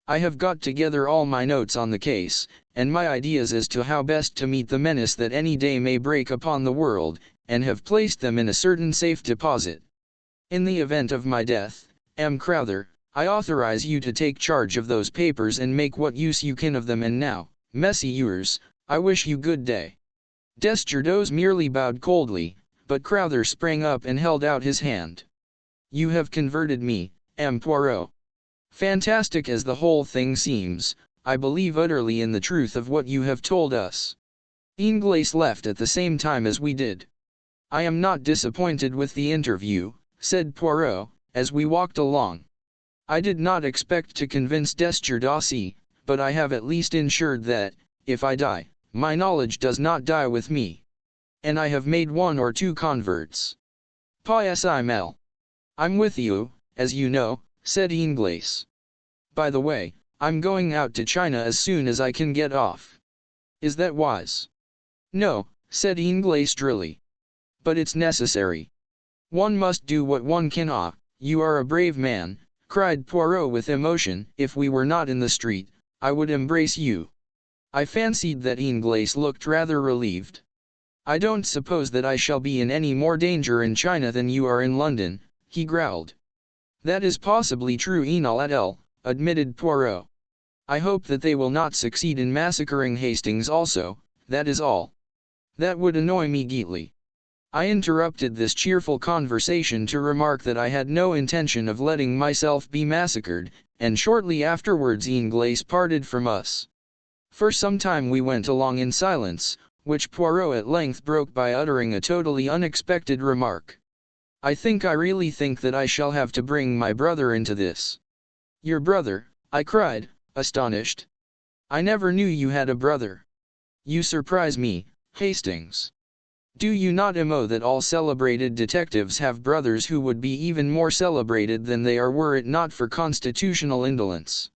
I have got together all my notes on the case, and my ideas as to how best to meet the menace that any day may break upon the world, and have placed them in a certain safe deposit. In the event of my death, Crowther, I authorize you to take charge of those papers and make what use you can of them. And now, messieurs, I wish you good day. D'Estrades merely bowed coldly, but Crowther sprang up and held out his hand. You have converted me, Poirot. Fantastic as the whole thing seems, I believe utterly in the truth of what you have told us. Ingles left at the same time as we did. I am not disappointed with the interview, said Poirot, as we walked along. I did not expect to convince D'Estrades, but I have at least ensured that, if I die, my knowledge does not die with me. And I have made 1 or 2 converts. Pas mal. I'm with you, as you know, said Ingles. By the way, I'm going out to China as soon as I can get off. Is that wise? No, said Ingles drily. But it's necessary. One must do what one can. Ah, you are a brave man, cried Poirot with emotion. If we were not in the street, I would embrace you. I fancied that Ingles looked rather relieved. I don't suppose that I shall be in any more danger in China than you are in London, he growled. That is possibly true, admitted Poirot. I hope that they will not succeed in massacring Hastings also, that is all. That would annoy me greatly. I interrupted this cheerful conversation to remark that I had no intention of letting myself be massacred, and shortly afterwards Ingles parted from us. For some time we went along in silence, which Poirot at length broke by uttering a totally unexpected remark. I really think that I shall have to bring my brother into this. Your brother? I cried, astonished. I never knew you had a brother. You surprise me, Hastings. Do you not know that all celebrated detectives have brothers who would be even more celebrated than they are were it not for constitutional indolence?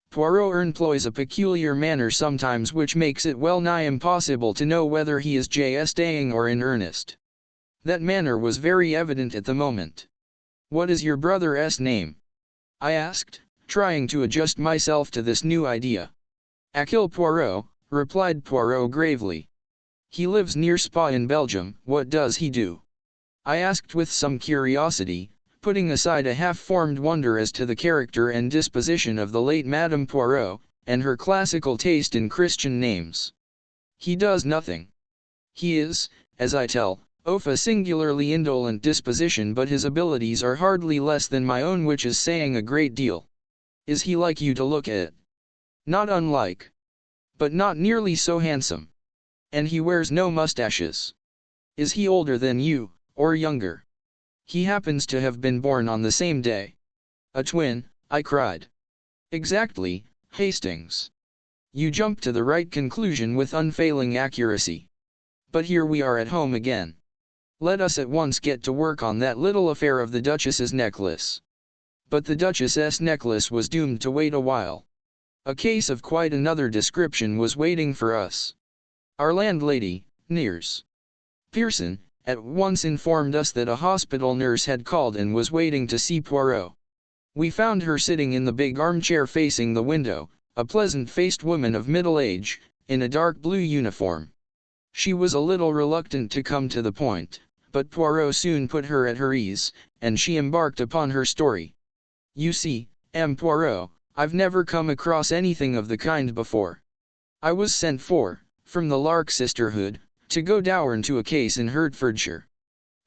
Poirot employs a peculiar manner sometimes which makes it well nigh impossible to know whether he is jesting or in earnest. That manner was very evident at the moment. What is your brother's name? I asked, trying to adjust myself to this new idea. Hercule Poirot, replied Poirot gravely. He lives near Spa in Belgium. What does he do? I asked with some curiosity, putting aside a half-formed wonder as to the character and disposition of the late Madame Poirot, and her classical taste in Christian names. He does nothing. He is, as I tell, of a singularly indolent disposition, but his abilities are hardly less than my own, which is saying a great deal. Is he like you to look at? Not unlike. But not nearly so handsome. And he wears no mustaches. Is he older than you, or younger? He happens to have been born on the same day. A twin, I cried. Exactly, Hastings. You jump to the right conclusion with unfailing accuracy. But here we are at home again. Let us at once get to work on that little affair of the Duchess's necklace. But the Duchess's necklace was doomed to wait a while. A case of quite another description was waiting for us. Our landlady, Nurse Pearson, at once informed us that a hospital nurse had called and was waiting to see Poirot. We found her sitting in the big armchair facing the window, a pleasant-faced woman of middle age, in a dark blue uniform. She was a little reluctant to come to the point, but Poirot soon put her at her ease, and she embarked upon her story. "You see, Poirot, I've never come across anything of the kind before. I was sent for, from the Lark Sisterhood, to go down to a case in Hertfordshire.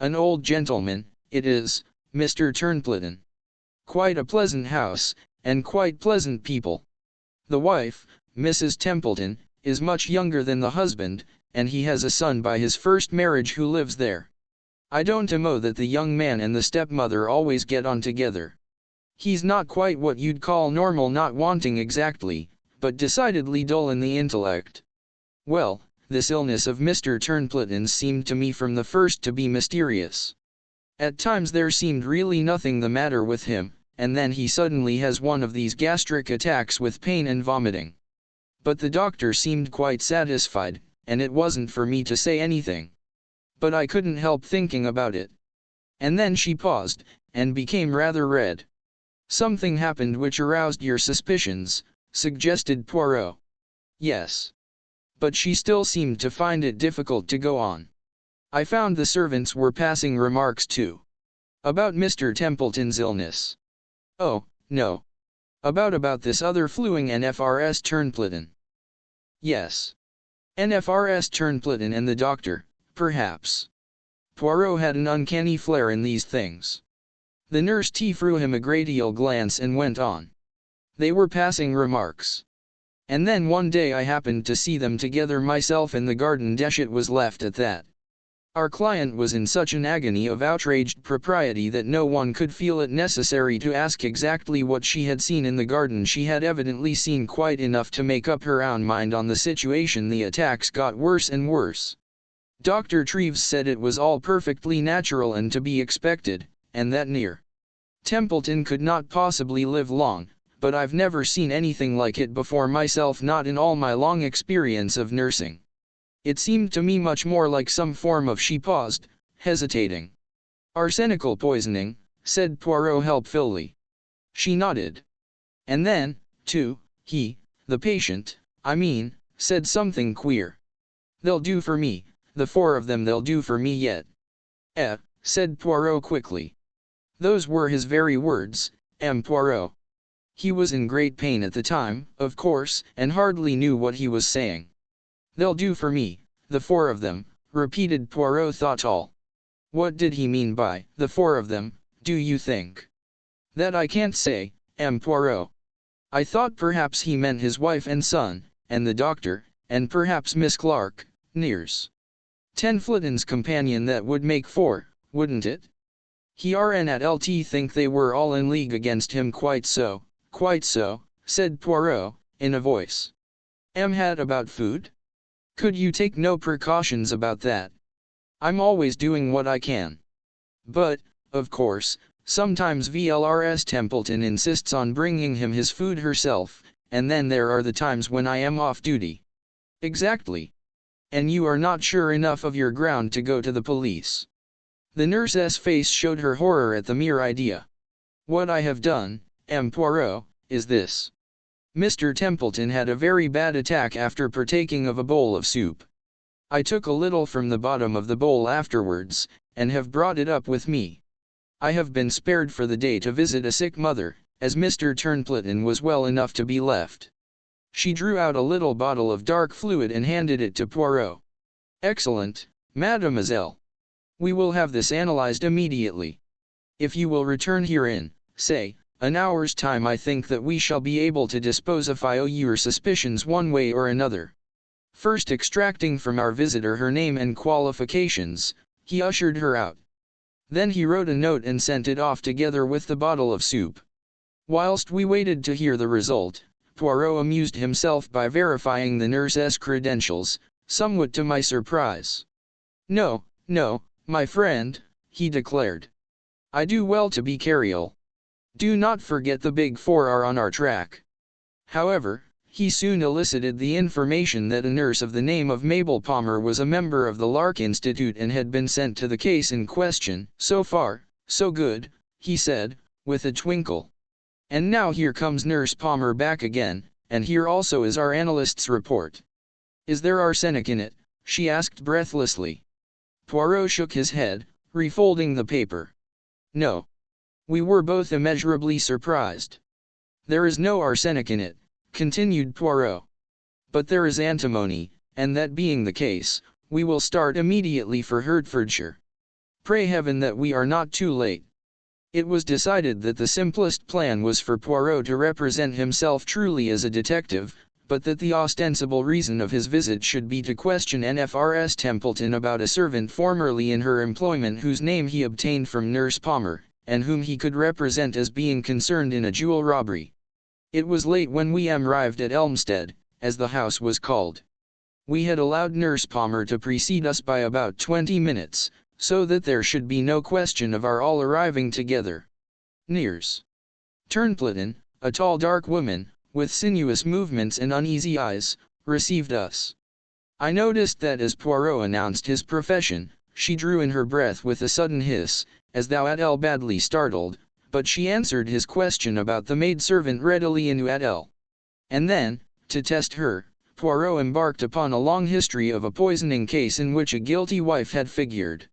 An old gentleman, it is, Mr. Turnpleton. Quite a pleasant house, and quite pleasant people. The wife, Mrs. Templeton, is much younger than the husband, and he has a son by his first marriage who lives there. I don't know that the young man and the stepmother always get on together. He's not quite what you'd call normal, not wanting exactly, but decidedly dull in the intellect. Well, this illness of Mr. Turnpleton's seemed to me from the first to be mysterious. At times there seemed really nothing the matter with him, and then he suddenly has one of these gastric attacks with pain and vomiting. But the doctor seemed quite satisfied, and it wasn't for me to say anything. But I couldn't help thinking about it." And then she paused, and became rather red. "Something happened which aroused your suspicions," suggested Poirot. "Yes." But she still seemed to find it difficult to go on. "I found the servants were passing remarks too. About Mr. Templeton's illness." "Oh, no. About this other fluing NFRS Turnpleton." "Yes. NFRS Turnpleton and the doctor, perhaps." Poirot had an uncanny flair in these things. The nurse threw him a gratial glance and went on. "They were passing remarks. And then one day I happened to see them together myself in the garden. It was left at that. Our client was in such an agony of outraged propriety that no one could feel it necessary to ask exactly what she had seen in the garden. She had evidently seen quite enough to make up her own mind on the situation. The attacks got worse and worse. Dr. Treves said it was all perfectly natural and to be expected, and that near Templeton could not possibly live long, but I've never seen anything like it before myself, not in all my long experience of nursing. It seemed to me much more like some form of—" She paused, hesitating. "Arsenical poisoning," said Poirot helpfully. She nodded. "And then, too, the patient, I mean, said something queer. 'They'll do for me, the four of them, they'll do for me yet.'" Said Poirot quickly. "Those were his very words, Poirot. He was in great pain at the time, of course, and hardly knew what he was saying. 'They'll do for me, the four of them,'" repeated Poirot thoughtful. "What did he mean by 'the four of them,' do you think?" "That I can't say, Poirot. I thought perhaps he meant his wife and son, and the doctor, and perhaps Miss Clark, Nurse Templeton's companion. That would make four, wouldn't it? He rn at LT think they were all in league against him." Quite so, said Poirot, in a voice. Had about food? Could you take no precautions about that?" "I'm always doing what I can. But, of course, sometimes VLRS Templeton insists on bringing him his food herself, and then there are the times when I am off duty." "Exactly. And you are not sure enough of your ground to go to the police?" The nurse's face showed her horror at the mere idea. "What I have done, Poirot, is this. Mr. Templeton had a very bad attack after partaking of a bowl of soup. I took a little from the bottom of the bowl afterwards, and have brought it up with me. I have been spared for the day to visit a sick mother, as Mr. Turnpleton was well enough to be left." She drew out a little bottle of dark fluid and handed it to Poirot. "Excellent, mademoiselle. We will have this analyzed immediately. If you will return here in, say, an hour's time, I think that we shall be able to dispose of your suspicions one way or another." First extracting from our visitor her name and qualifications, he ushered her out. Then he wrote a note and sent it off together with the bottle of soup. Whilst we waited to hear the result, Poirot amused himself by verifying the nurse's credentials, somewhat to my surprise. No, my friend," he declared. "I do well to be careful. Do not forget the big four are on our track. However, He soon elicited the information that a nurse of the name of Mabel Palmer was a member of the Lark Institute and had been sent to the case in question. "So far, so good," he said, with a twinkle. "And now here comes Nurse Palmer back again, and here also is our analyst's report." "Is there arsenic in it?" she asked breathlessly. Poirot shook his head, refolding the paper. "No." We were both immeasurably surprised. "There is no arsenic in it," continued Poirot. "But there is antimony, and that being the case, we will start immediately for Hertfordshire. Pray heaven that we are not too late." It was decided that the simplest plan was for Poirot to represent himself truly as a detective, but that the ostensible reason of his visit should be to question NFRS Templeton about a servant formerly in her employment whose name he obtained from Nurse Palmer, and whom he could represent as being concerned in a jewel robbery. It was late when we arrived at Elmstead, as the house was called. We had allowed Nurse Palmer to precede us by about 20 minutes, so that there should be no question of our all arriving together. Nurse Templeton, a tall dark woman, with sinuous movements and uneasy eyes, received us. I noticed that as Poirot announced his profession, she drew in her breath with a sudden hiss, as though at all badly startled, but she answered his question about the maidservant readily enough at all. And then, to test her, Poirot embarked upon a long history of a poisoning case in which a guilty wife had figured.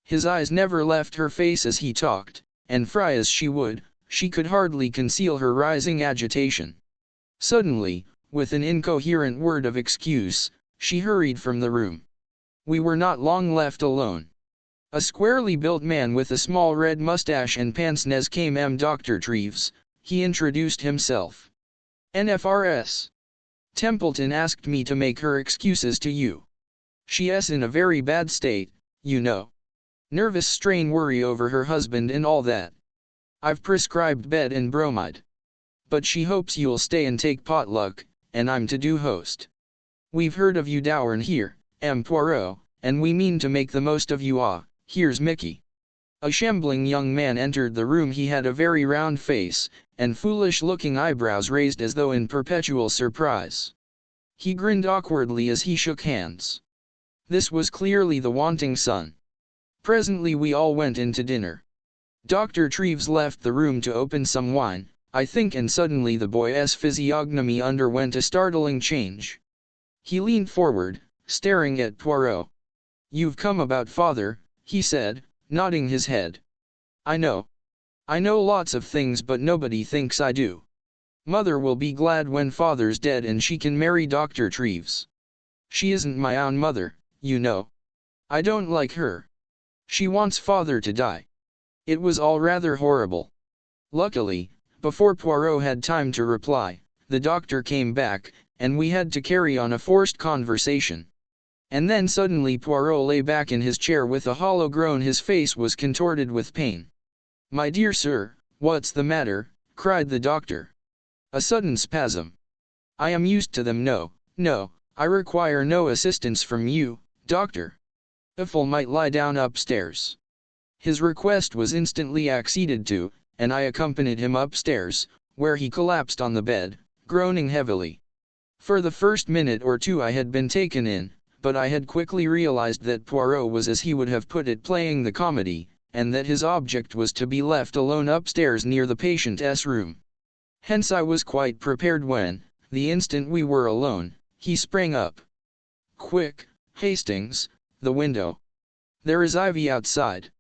His eyes never left her face as he talked, and fry as she would, she could hardly conceal her rising agitation. Suddenly, with an incoherent word of excuse, she hurried from the room. We were not long left alone. A squarely built man with a small red mustache and pince-nez came. Dr. Treves," he introduced himself. "NFRS. Templeton asked me to make her excuses to you. She's in a very bad state, you know. Nervous strain, worry over her husband and all that. I've prescribed bed and bromide. But she hopes you'll stay and take potluck, and I'm to do host. We've heard of you down here, Poirot, and we mean to make the most of you. Here's Mickey." A shambling young man entered the room. He had a very round face, and foolish-looking eyebrows raised as though in perpetual surprise. He grinned awkwardly as he shook hands. This was clearly the wanting son. Presently we all went in to dinner. Dr. Treves left the room to open some wine, I think, and suddenly the boy's physiognomy underwent a startling change. He leaned forward, staring at Poirot. "You've come about father," he said, nodding his head. I know lots of things, but nobody thinks I do. Mother will be glad when father's dead and she can marry Dr. Treves. She isn't my own mother, you know. I don't like her. She wants father to die." It was all rather horrible. Luckily, before Poirot had time to reply, the doctor came back, and we had to carry on a forced conversation. And then suddenly Poirot lay back in his chair with a hollow groan. His face was contorted with pain. "My dear sir, what's the matter?" cried the doctor. "A sudden spasm. I am used to them. No, I require no assistance from you, doctor. Ethel might lie down upstairs." His request was instantly acceded to, and I accompanied him upstairs, where he collapsed on the bed, groaning heavily. For the first minute or two I had been taken in, but I had quickly realized that Poirot was, as he would have put it, playing the comedy, and that his object was to be left alone upstairs near the patient's room. Hence I was quite prepared when, the instant we were alone, he sprang up. "Quick, Hastings, the window. There is ivy outside.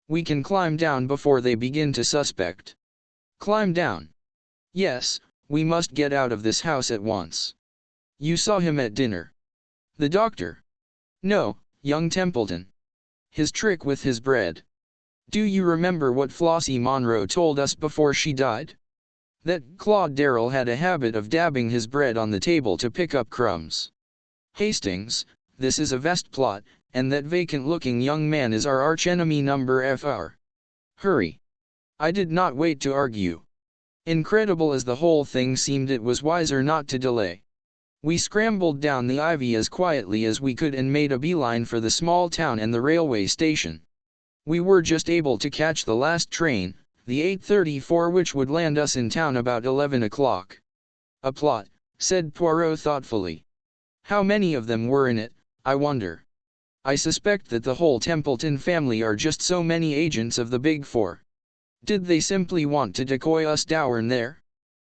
We can climb down before they begin to suspect." "Climb down?" "Yes, we must get out of this house at once." "You saw him at dinner?" "The doctor?" "No, young Templeton. His trick with his bread. Do you remember what Flossie Monroe told us before she died? That Claude Darrell had a habit of dabbing his bread on the table to pick up crumbs. Hastings, this is a vast plot, and that vacant-looking young man is our archenemy number FR. Hurry." I did not wait to argue. Incredible as the whole thing seemed, it was wiser not to delay. We scrambled down the ivy as quietly as we could and made a beeline for the small town and the railway station. We were just able to catch the last train, the 8:34, which would land us in town about 11 o'clock. A plot, said Poirot thoughtfully. How many of them were in it, I wonder? I suspect that the whole Templeton family are just so many agents of the Big Four. Did they simply want to decoy us down there?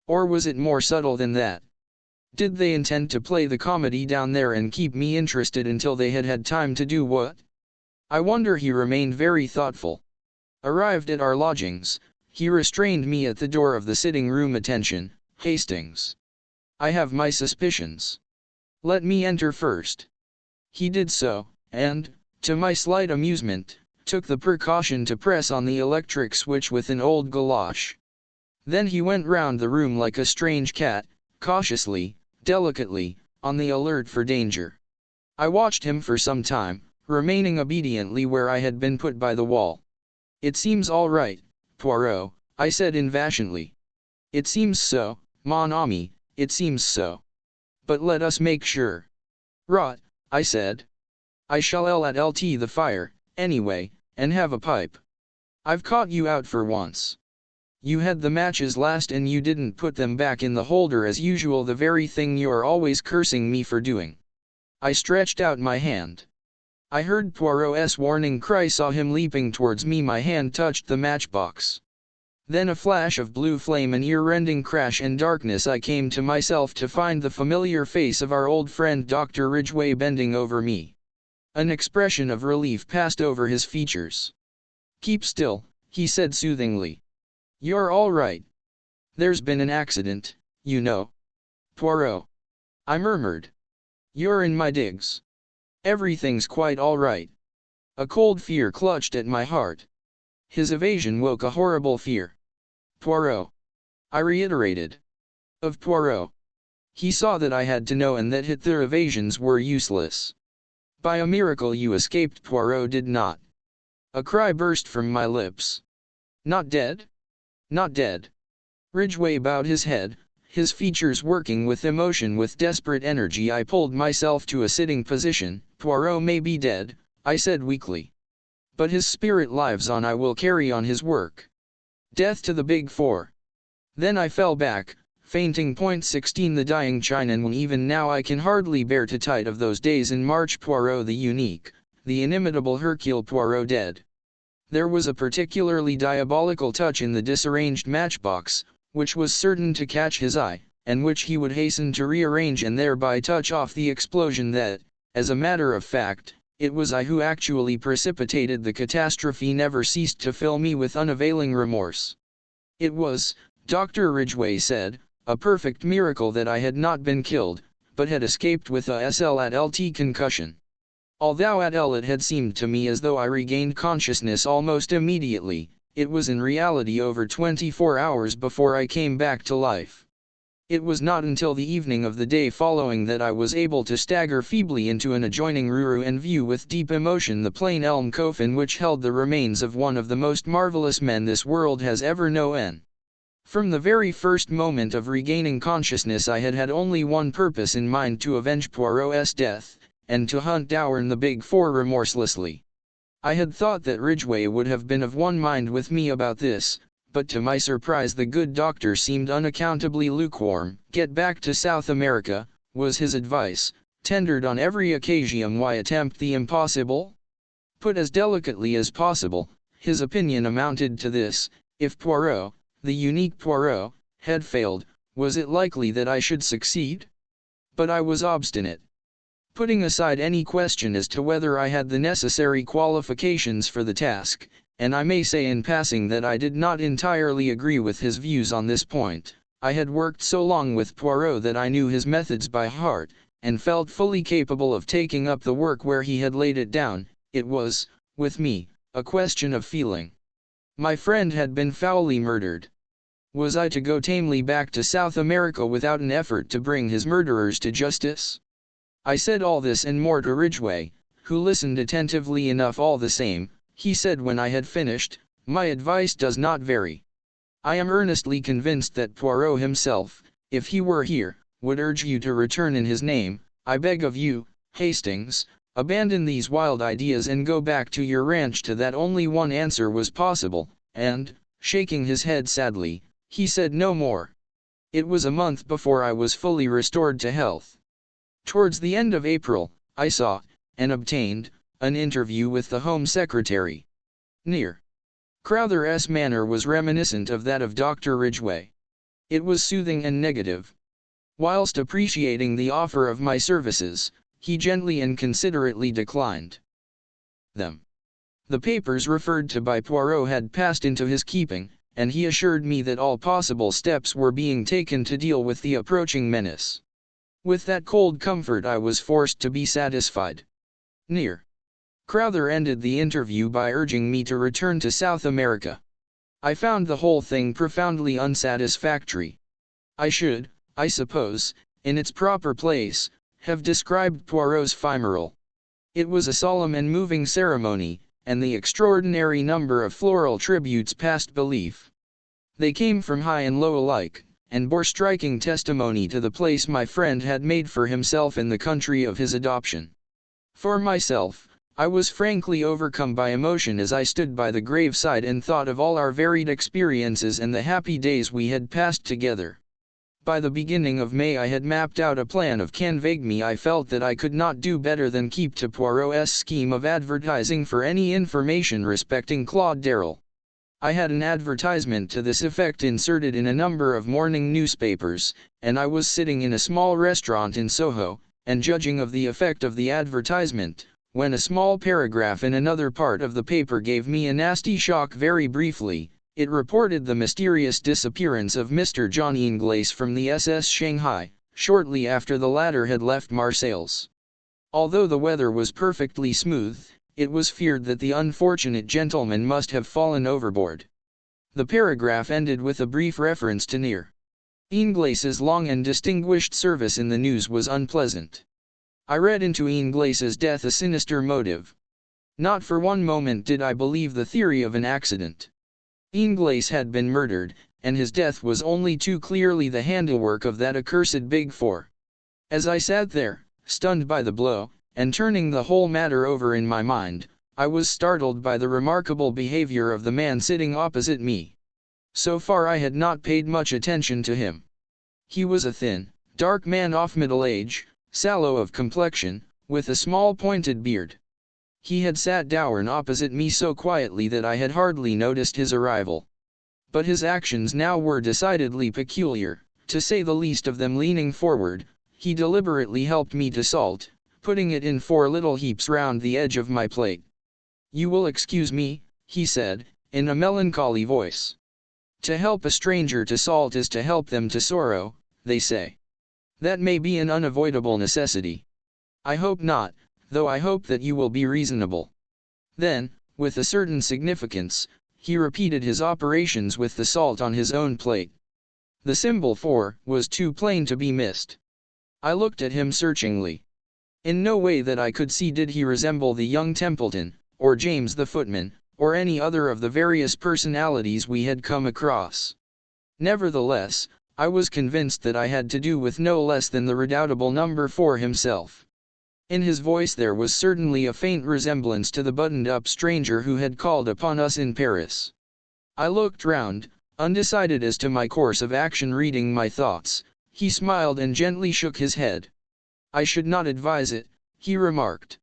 Or was it more subtle than that? Did they intend to play the comedy down there and keep me interested until they had had time to do what? I wonder. He remained very thoughtful. Arrived at our lodgings, he restrained me at the door of the sitting room. Attention, Hastings. I have my suspicions. Let me enter first. He did so, and, to my slight amusement, took the precaution to press on the electric switch with an old galosh. Then he went round the room like a strange cat, cautiously, delicately, on the alert for danger. I watched him for some time, remaining obediently where I had been put by the wall. It seems all right, Poirot, I said impatiently. It seems so, mon ami, it seems so. But let us make sure. Rot, I said. I shall lt the fire, anyway, and have a pipe. I've caught you out for once. You had the matches last and you didn't put them back in the holder as usual, the very thing you're always cursing me for doing. I stretched out my hand. I heard Poirot's warning cry, saw him leaping towards me. My hand touched the matchbox. Then a flash of blue flame, an ear-rending crash, and darkness. I came to myself to find the familiar face of our old friend Dr. Ridgway bending over me. An expression of relief passed over his features. Keep still, he said soothingly. You're all right. There's been an accident, you know. Poirot. I murmured. You're in my digs. Everything's quite all right. A cold fear clutched at my heart. His evasion woke a horrible fear. Poirot. I reiterated. Of Poirot. He saw that I had to know and that their evasions were useless. By a miracle you escaped. Poirot did not. A cry burst from my lips. Not dead? Not dead. Ridgway bowed his head, his features working with emotion. With desperate energy I pulled myself to a sitting position. Poirot may be dead, I said weakly. But his spirit lives on. I will carry on his work. Death to the Big Four. Then I fell back, fainting. 16 The dying Chinaman. Even now I can hardly bear to tide of those days in March. Poirot, the unique, the inimitable Hercule Poirot, dead. There was a particularly diabolical touch in the disarranged matchbox, which was certain to catch his eye, and which he would hasten to rearrange and thereby touch off the explosion that, as a matter of fact, it was I who actually precipitated. The catastrophe never ceased to fill me with unavailing remorse. It was, Dr. Ridgway said, a perfect miracle that I had not been killed, but had escaped with a SLT concussion. Although it had seemed to me as though I regained consciousness almost immediately, it was in reality over 24 hours before I came back to life. It was not until the evening of the day following that I was able to stagger feebly into an adjoining room and view with deep emotion the plain elm coffin which held the remains of one of the most marvelous men this world has ever known. From the very first moment of regaining consciousness I had had only one purpose in mind: to avenge Poirot's death, and to hunt down the Big Four remorselessly. I had thought that Ridgway would have been of one mind with me about this, but to my surprise the good doctor seemed unaccountably lukewarm. Get back to South America, was his advice, tendered on every occasion. Why attempt the impossible? Put as delicately as possible, his opinion amounted to this: if Poirot, the unique Poirot, had failed, was it likely that I should succeed? But I was obstinate. Putting aside any question as to whether I had the necessary qualifications for the task, and I may say in passing that I did not entirely agree with his views on this point, I had worked so long with Poirot that I knew his methods by heart, and felt fully capable of taking up the work where he had laid it down. It was, with me, a question of feeling. My friend had been foully murdered. Was I to go tamely back to South America without an effort to bring his murderers to justice? I said all this and more to Ridgway, who listened attentively enough all the same. He said when I had finished, "My advice does not vary. I am earnestly convinced that Poirot himself, if he were here, would urge you to return in his name. I beg of you, Hastings, abandon these wild ideas and go back to your ranch." To that only one answer was possible, and, shaking his head sadly, he said no more. It was a month before I was fully restored to health. Towards the end of April, I saw, and obtained, an interview with the Home Secretary. Near. Crowther's manner was reminiscent of that of Dr. Ridgway. It was soothing and negative. Whilst appreciating the offer of my services, he gently and considerately declined them. The papers referred to by Poirot had passed into his keeping, and he assured me that all possible steps were being taken to deal with the approaching menace. With that cold comfort I was forced to be satisfied. Near. Crowther ended the interview by urging me to return to South America. I found the whole thing profoundly unsatisfactory. I should, I suppose, in its proper place, have described Poirot's funeral. It was a solemn and moving ceremony, and the extraordinary number of floral tributes past belief. They came from high and low alike, and bore striking testimony to the place my friend had made for himself in the country of his adoption. For myself, I was frankly overcome by emotion as I stood by the graveside and thought of all our varied experiences and the happy days we had passed together. By the beginning of May I had mapped out a plan of canvaigme. I felt that I could not do better than keep to Poirot's scheme of advertising for any information respecting Claude Darrell. I had an advertisement to this effect inserted in a number of morning newspapers, and I was sitting in a small restaurant in Soho, and judging of the effect of the advertisement, when a small paragraph in another part of the paper gave me a nasty shock. Very briefly, it reported the mysterious disappearance of Mr. John Ingles from the SS Shanghai, shortly after the latter had left Marseilles. Although the weather was perfectly smooth, it was feared that the unfortunate gentleman must have fallen overboard. The paragraph ended with a brief reference to Near. Ingles's long and distinguished service in the news was unpleasant. I read into Ingles's death a sinister motive. Not for one moment did I believe the theory of an accident. Ingles had been murdered, and his death was only too clearly the handiwork of that accursed Big Four. As I sat there, stunned by the blow, and turning the whole matter over in my mind, I was startled by the remarkable behavior of the man sitting opposite me. So far I had not paid much attention to him. He was a thin, dark man of middle age, sallow of complexion, with a small pointed beard. He had sat down opposite me so quietly that I had hardly noticed his arrival. But his actions now were decidedly peculiar, to say the least of them. Leaning forward, he deliberately helped me to salt, putting it in 4 little heaps round the edge of my plate. "You will excuse me," he said, in a melancholy voice. "To help a stranger to salt is to help them to sorrow, they say. That may be an unavoidable necessity. I hope not, though I hope that you will be reasonable." Then, with a certain significance, he repeated his operations with the salt on his own plate. The symbol 4 was too plain to be missed. I looked at him searchingly. In no way that I could see did he resemble the young Templeton, or James the footman, or any other of the various personalities we had come across. Nevertheless, I was convinced that I had to do with no less than the redoubtable number 4 himself. In his voice there was certainly a faint resemblance to the buttoned-up stranger who had called upon us in Paris. I looked round, undecided as to my course of action. Reading my thoughts, he smiled and gently shook his head. "I should not advise it," he remarked.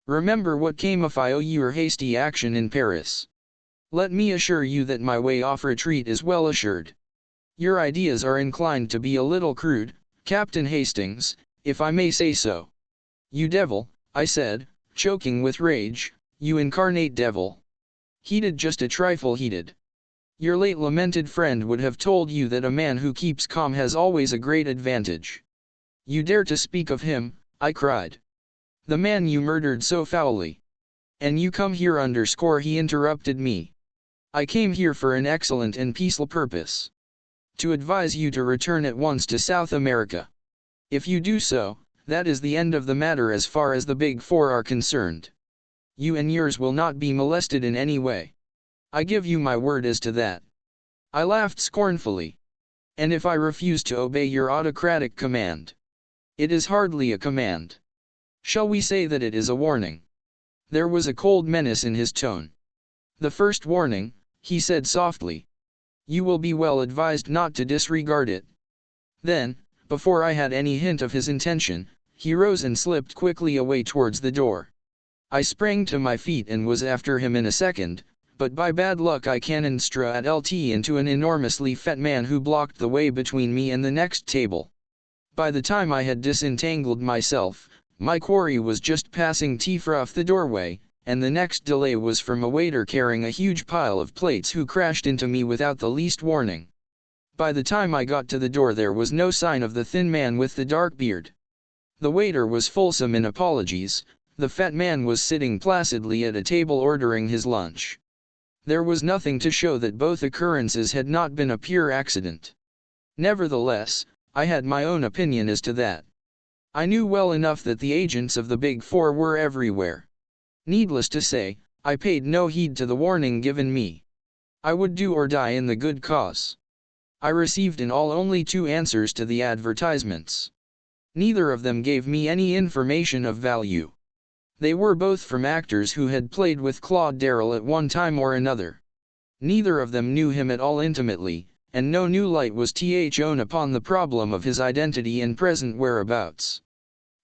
"Remember what came of your hasty action in Paris. Let me assure you that my way of retreat is well assured. Your ideas are inclined to be a little crude, Captain Hastings, if I may say so." "You devil," I said, choking with rage, "you incarnate devil." "Heated, just a trifle heated. Your late lamented friend would have told you that a man who keeps calm has always a great advantage." "You dare to speak of him," I cried. "The man you murdered so foully. And you come here underscore," he interrupted me. "I came here for an excellent and peaceful purpose. To advise you to return at once to South America. If you do so, that is the end of the matter as far as the Big Four are concerned. You and yours will not be molested in any way. I give you my word as to that." I laughed scornfully. "And if I refuse to obey your autocratic command?" "It is hardly a command. Shall we say that it is a warning?" There was a cold menace in his tone. "The first warning," he said softly. "You will be well advised not to disregard it. Then, before I had any hint of his intention, he rose and slipped quickly away towards the door. I sprang to my feet and was after him in a second, but by bad luck I cannoned straight at LT into an enormously fat man who blocked the way between me and the next table. By the time I had disentangled myself, my quarry was just passing Tifra off the doorway, and the next delay was from a waiter carrying a huge pile of plates who crashed into me without the least warning. By the time I got to the door there was no sign of the thin man with the dark beard. The waiter was fulsome in apologies. The fat man was sitting placidly at a table ordering his lunch. There was nothing to show that both occurrences had not been a pure accident. Nevertheless, I had my own opinion as to that. I knew well enough that the agents of the Big Four were everywhere. Needless to say, I paid no heed to the warning given me. I would do or die in the good cause. I received in all only 2 answers to the advertisements. Neither of them gave me any information of value. They were both from actors who had played with Claude Darrell at one time or another. Neither of them knew him at all intimately, and no new light was thrown upon the problem of his identity and present whereabouts.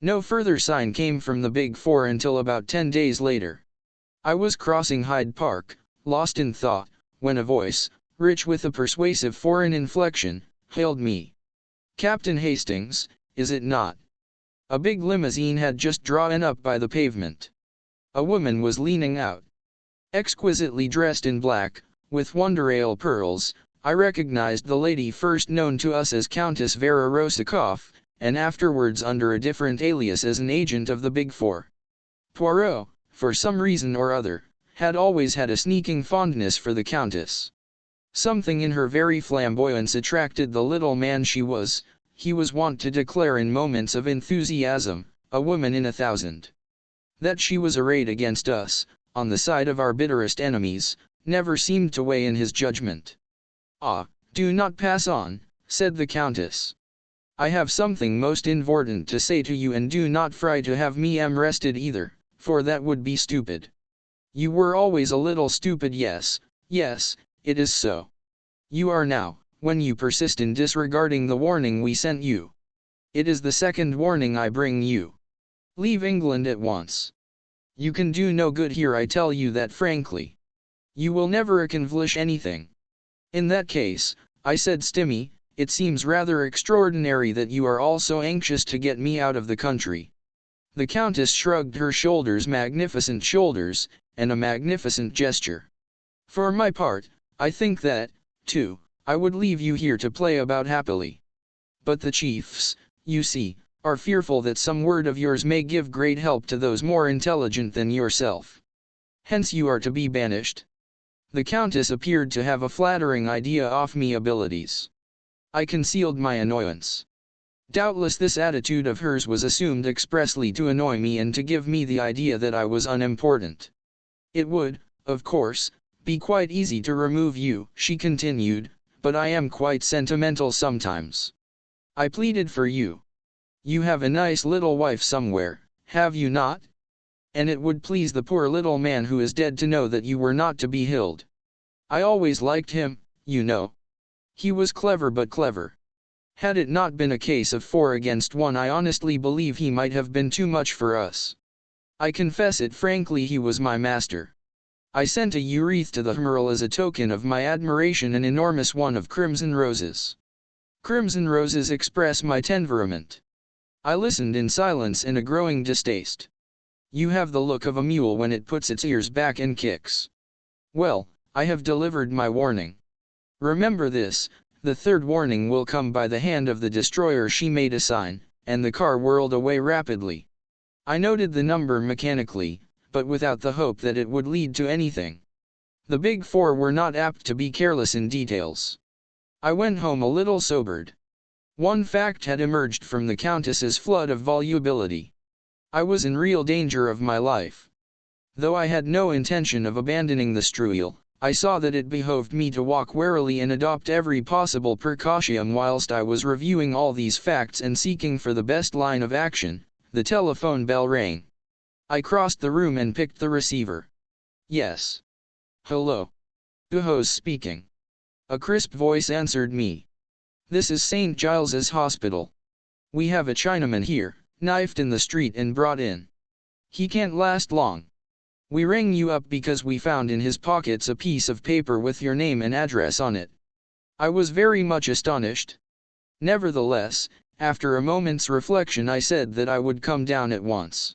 No further sign came from the Big Four until about 10 days later. I was crossing Hyde Park, lost in thought, when a voice, rich with a persuasive foreign inflection, hailed me. "Captain Hastings, is it not?" A big limousine had just drawn up by the pavement. A woman was leaning out. Exquisitely dressed in black, with wonderale pearls, I recognized the lady first known to us as Countess Vera Rosikoff, and afterwards under a different alias as an agent of the Big Four. Poirot, for some reason or other, had always had a sneaking fondness for the Countess. Something in her very flamboyance attracted the little man she was. He was wont to declare in moments of enthusiasm, a woman in 1,000. That she was arrayed against us, on the side of our bitterest enemies, never seemed to weigh in his judgment. "Ah, do not pass on," said the Countess. "I have something most important to say to you, and do not fry to have me arrested either, for that would be stupid. You were always a little stupid, yes, it is so. You are now, when you persist in disregarding the warning we sent you. It is the second warning I bring you. Leave England at once. You can do no good here, I tell you that frankly. You will never accomplish anything." "In that case," I said Stimmy, "it seems rather extraordinary that you are all so anxious to get me out of the country." The Countess shrugged her shoulders, magnificent shoulders, and a magnificent gesture. "For my part, I think that, too, I would leave you here to play about happily. But the chiefs, you see, are fearful that some word of yours may give great help to those more intelligent than yourself. Hence you are to be banished." The Countess appeared to have a flattering idea of me abilities. I concealed my annoyance. Doubtless this attitude of hers was assumed expressly to annoy me and to give me the idea that I was unimportant. "It would, of course, be quite easy to remove you," she continued, "but I am quite sentimental sometimes. I pleaded for you. You have a nice little wife somewhere, have you not? And it would please the poor little man who is dead to know that you were not to be killed. I always liked him, you know. He was clever, but clever. Had it not been a case of 4 against 1, I honestly believe he might have been too much for us. I confess it frankly, he was my master. I sent a wreath to the Admiral as a token of my admiration, an enormous one of crimson roses. Crimson roses express my temperament." I listened in silence and a growing distaste. "You have the look of a mule when it puts its ears back and kicks. Well, I have delivered my warning. Remember this, the third warning will come by the hand of the destroyer." She made a sign, and the car whirled away rapidly. I noted the number mechanically, but without the hope that it would lead to anything. The Big Four were not apt to be careless in details. I went home a little sobered. One fact had emerged from the Countess's flood of volubility. I was in real danger of my life. Though I had no intention of abandoning the Streuil, I saw that it behoved me to walk warily and adopt every possible precaution. Whilst I was reviewing all these facts and seeking for the best line of action, the telephone bell rang. I crossed the room and picked the receiver. "Yes. Hello. Duhos speaking." A crisp voice answered me. This is St. Giles's Hospital. We have a Chinaman here, knifed in the street and brought in. He can't last long. We rang you up because we found in his pockets a piece of paper with your name and address on it. I was very much astonished. Nevertheless, after a moment's reflection I said that I would come down at once.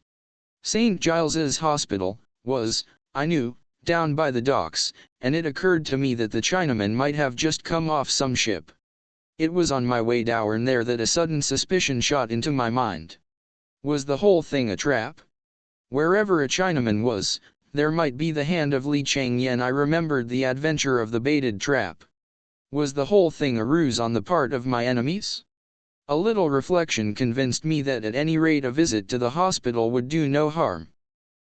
St. Giles's Hospital was, I knew, down by the docks, and it occurred to me that the Chinaman might have just come off some ship. It was on my way down there that a sudden suspicion shot into my mind. Was the whole thing a trap? Wherever a Chinaman was, there might be the hand of Li Changyan. I remembered the adventure of the baited trap. Was the whole thing a ruse on the part of my enemies? A little reflection convinced me that at any rate a visit to the hospital would do no harm.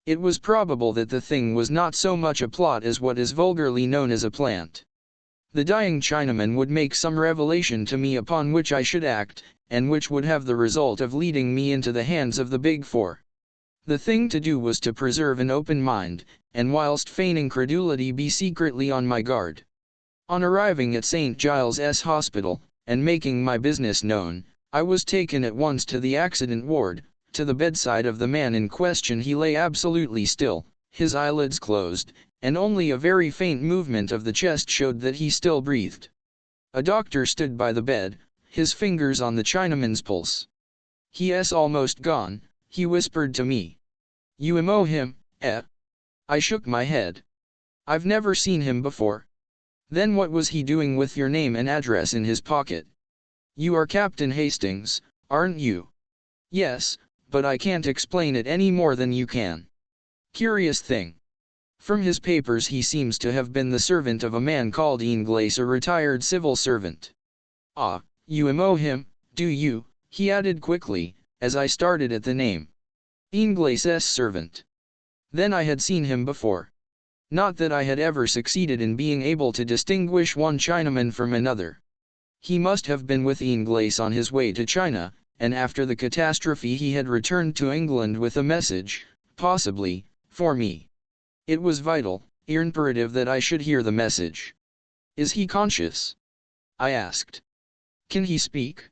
It was probable that the thing was not so much a plot as what is vulgarly known as a plant. The dying Chinaman would make some revelation to me upon which I should act, and which would have the result of leading me into the hands of the Big Four. The thing to do was to preserve an open mind, and whilst feigning credulity be secretly on my guard. On arriving at St. Giles's Hospital, and making my business known, I was taken at once to the accident ward. To the bedside of the man in question he lay absolutely still, his eyelids closed, and only a very faint movement of the chest showed that he still breathed. A doctor stood by the bed, his fingers on the Chinaman's pulse. "He's almost gone," he whispered to me. "You know him, eh?" I shook my head. "I've never seen him before." "Then what was he doing with your name and address in his pocket?" "You are Captain Hastings, aren't you?" "Yes, but I can't explain it any more than you can. Curious thing. From his papers he seems to have been the servant of a man called Ingles, a retired civil servant." "Ah, you know him, do you?" he added quickly, as I started at the name. "Ingles's servant. Then I had seen him before. Not that I had ever succeeded in being able to distinguish one Chinaman from another. He must have been with Ingles on his way to China, and after the catastrophe he had returned to England with a message, possibly, for me. It was vital, imperative that I should hear the message." "Is he conscious?" I asked. "Can he speak?"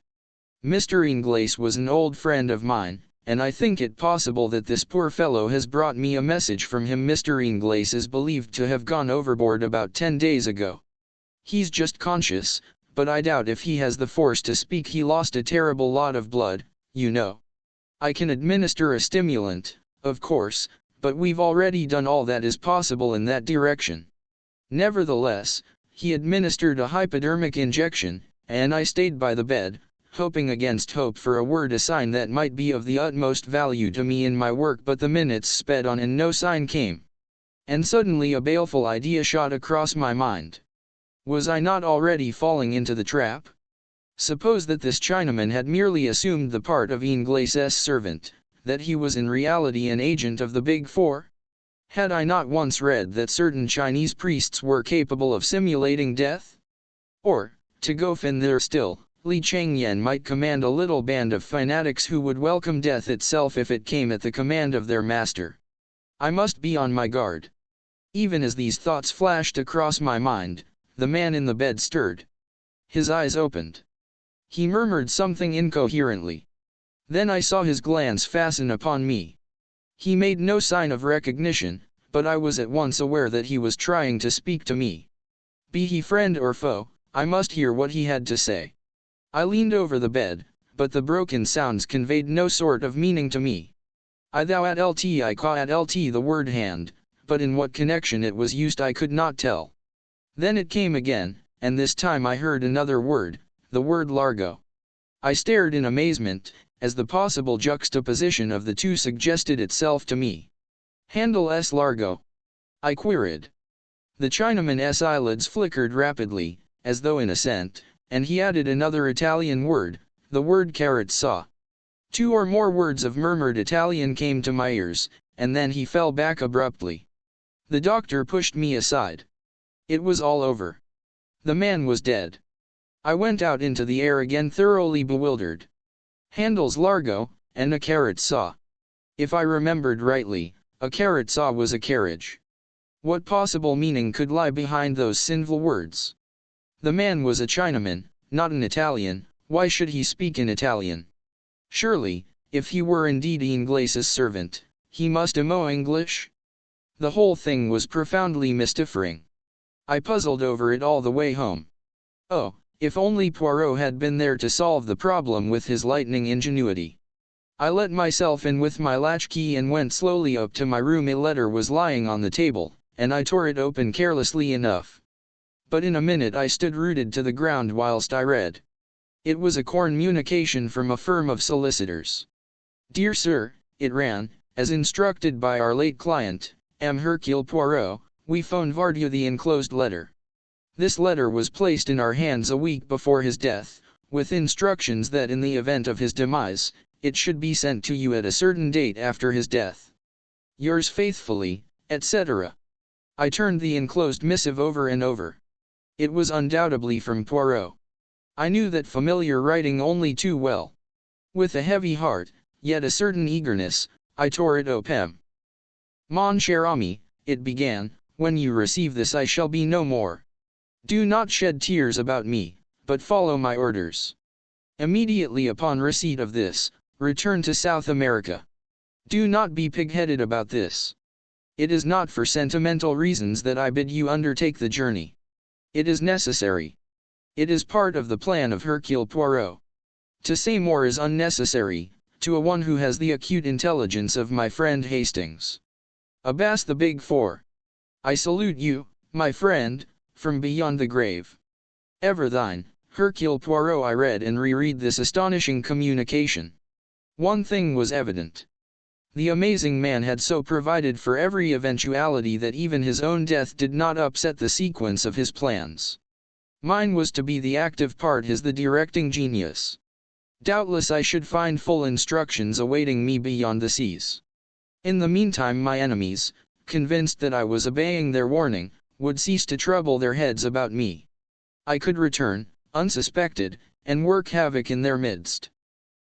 "Mr. Ingles was an old friend of mine, and I think it possible that this poor fellow has brought me a message from him. Mr. Ingles is believed to have gone overboard about 10 days ago. He's just conscious, but I doubt if he has the force to speak. He lost a terrible lot of blood, you know. I can administer a stimulant, of course, but we've already done all that is possible in that direction. Nevertheless, he administered a hypodermic injection, and I stayed by the bed, hoping against hope for a word, a sign that might be of the utmost value to me in my work. But the minutes sped on and no sign came. And suddenly a baleful idea shot across my mind. Was I not already falling into the trap? Suppose that this Chinaman had merely assumed the part of Ingles's servant, that he was in reality an agent of the Big Four? Had I not once read that certain Chinese priests were capable of simulating death? Or, to go further still, Li Changyan might command a little band of fanatics who would welcome death itself if it came at the command of their master. I must be on my guard. Even as these thoughts flashed across my mind, the man in the bed stirred. His eyes opened. He murmured something incoherently. Then I saw his glance fasten upon me. He made no sign of recognition, but I was at once aware that he was trying to speak to me. Be he friend or foe, I must hear what he had to say. I leaned over the bed, but the broken sounds conveyed no sort of meaning to me. I thou at lt I ca at lt, the word hand, but in what connection it was used I could not tell. Then it came again, and this time I heard another word, the word largo. I stared in amazement, as the possible juxtaposition of the two suggested itself to me. "Handle s largo?" I queried. The Chinaman's eyelids flickered rapidly, as though in assent, and he added another Italian word, the word carrot saw. 2 or more words of murmured Italian came to my ears, and then he fell back abruptly. The doctor pushed me aside. It was all over. The man was dead. I went out into the air again, thoroughly bewildered. Handles largo, and a carrot saw. If I remembered rightly, a carrot saw was a carriage. What possible meaning could lie behind those sinful words? The man was a Chinaman, not an Italian. Why should he speak in Italian? Surely, if he were indeed Inglese's servant, he must know English? The whole thing was profoundly mystifying. I puzzled over it all the way home. Oh, if only Poirot had been there to solve the problem with his lightning ingenuity. I let myself in with my latchkey and went slowly up to my room. A letter was lying on the table, and I tore it open carelessly enough. But in a minute I stood rooted to the ground whilst I read. It was a communication from a firm of solicitors. Dear Sir, it ran, as instructed by our late client, M. Hercule Poirot, we forward you the enclosed letter. This letter was placed in our hands a week before his death, with instructions that in the event of his demise, it should be sent to you at a certain date after his death. Yours faithfully, etc. I turned the enclosed missive over and over. It was undoubtedly from Poirot. I knew that familiar writing only too well. With a heavy heart, yet a certain eagerness, I tore it open. Mon cher ami, it began, when you receive this I shall be no more. Do not shed tears about me, but follow my orders. Immediately upon receipt of this, return to South America. Do not be pig-headed about this. It is not for sentimental reasons that I bid you undertake the journey. It is necessary. It is part of the plan of Hercule Poirot. To say more is unnecessary, to a one who has the acute intelligence of my friend Hastings. Abbas the Big Four. I salute you, my friend, from beyond the grave. Ever thine, Hercule Poirot. I read and reread this astonishing communication. One thing was evident. The amazing man had so provided for every eventuality that even his own death did not upset the sequence of his plans. Mine was to be the active part, his the directing genius. Doubtless I should find full instructions awaiting me beyond the seas. In the meantime my enemies, convinced that I was obeying their warning, would cease to trouble their heads about me. I could return, unsuspected, and work havoc in their midst.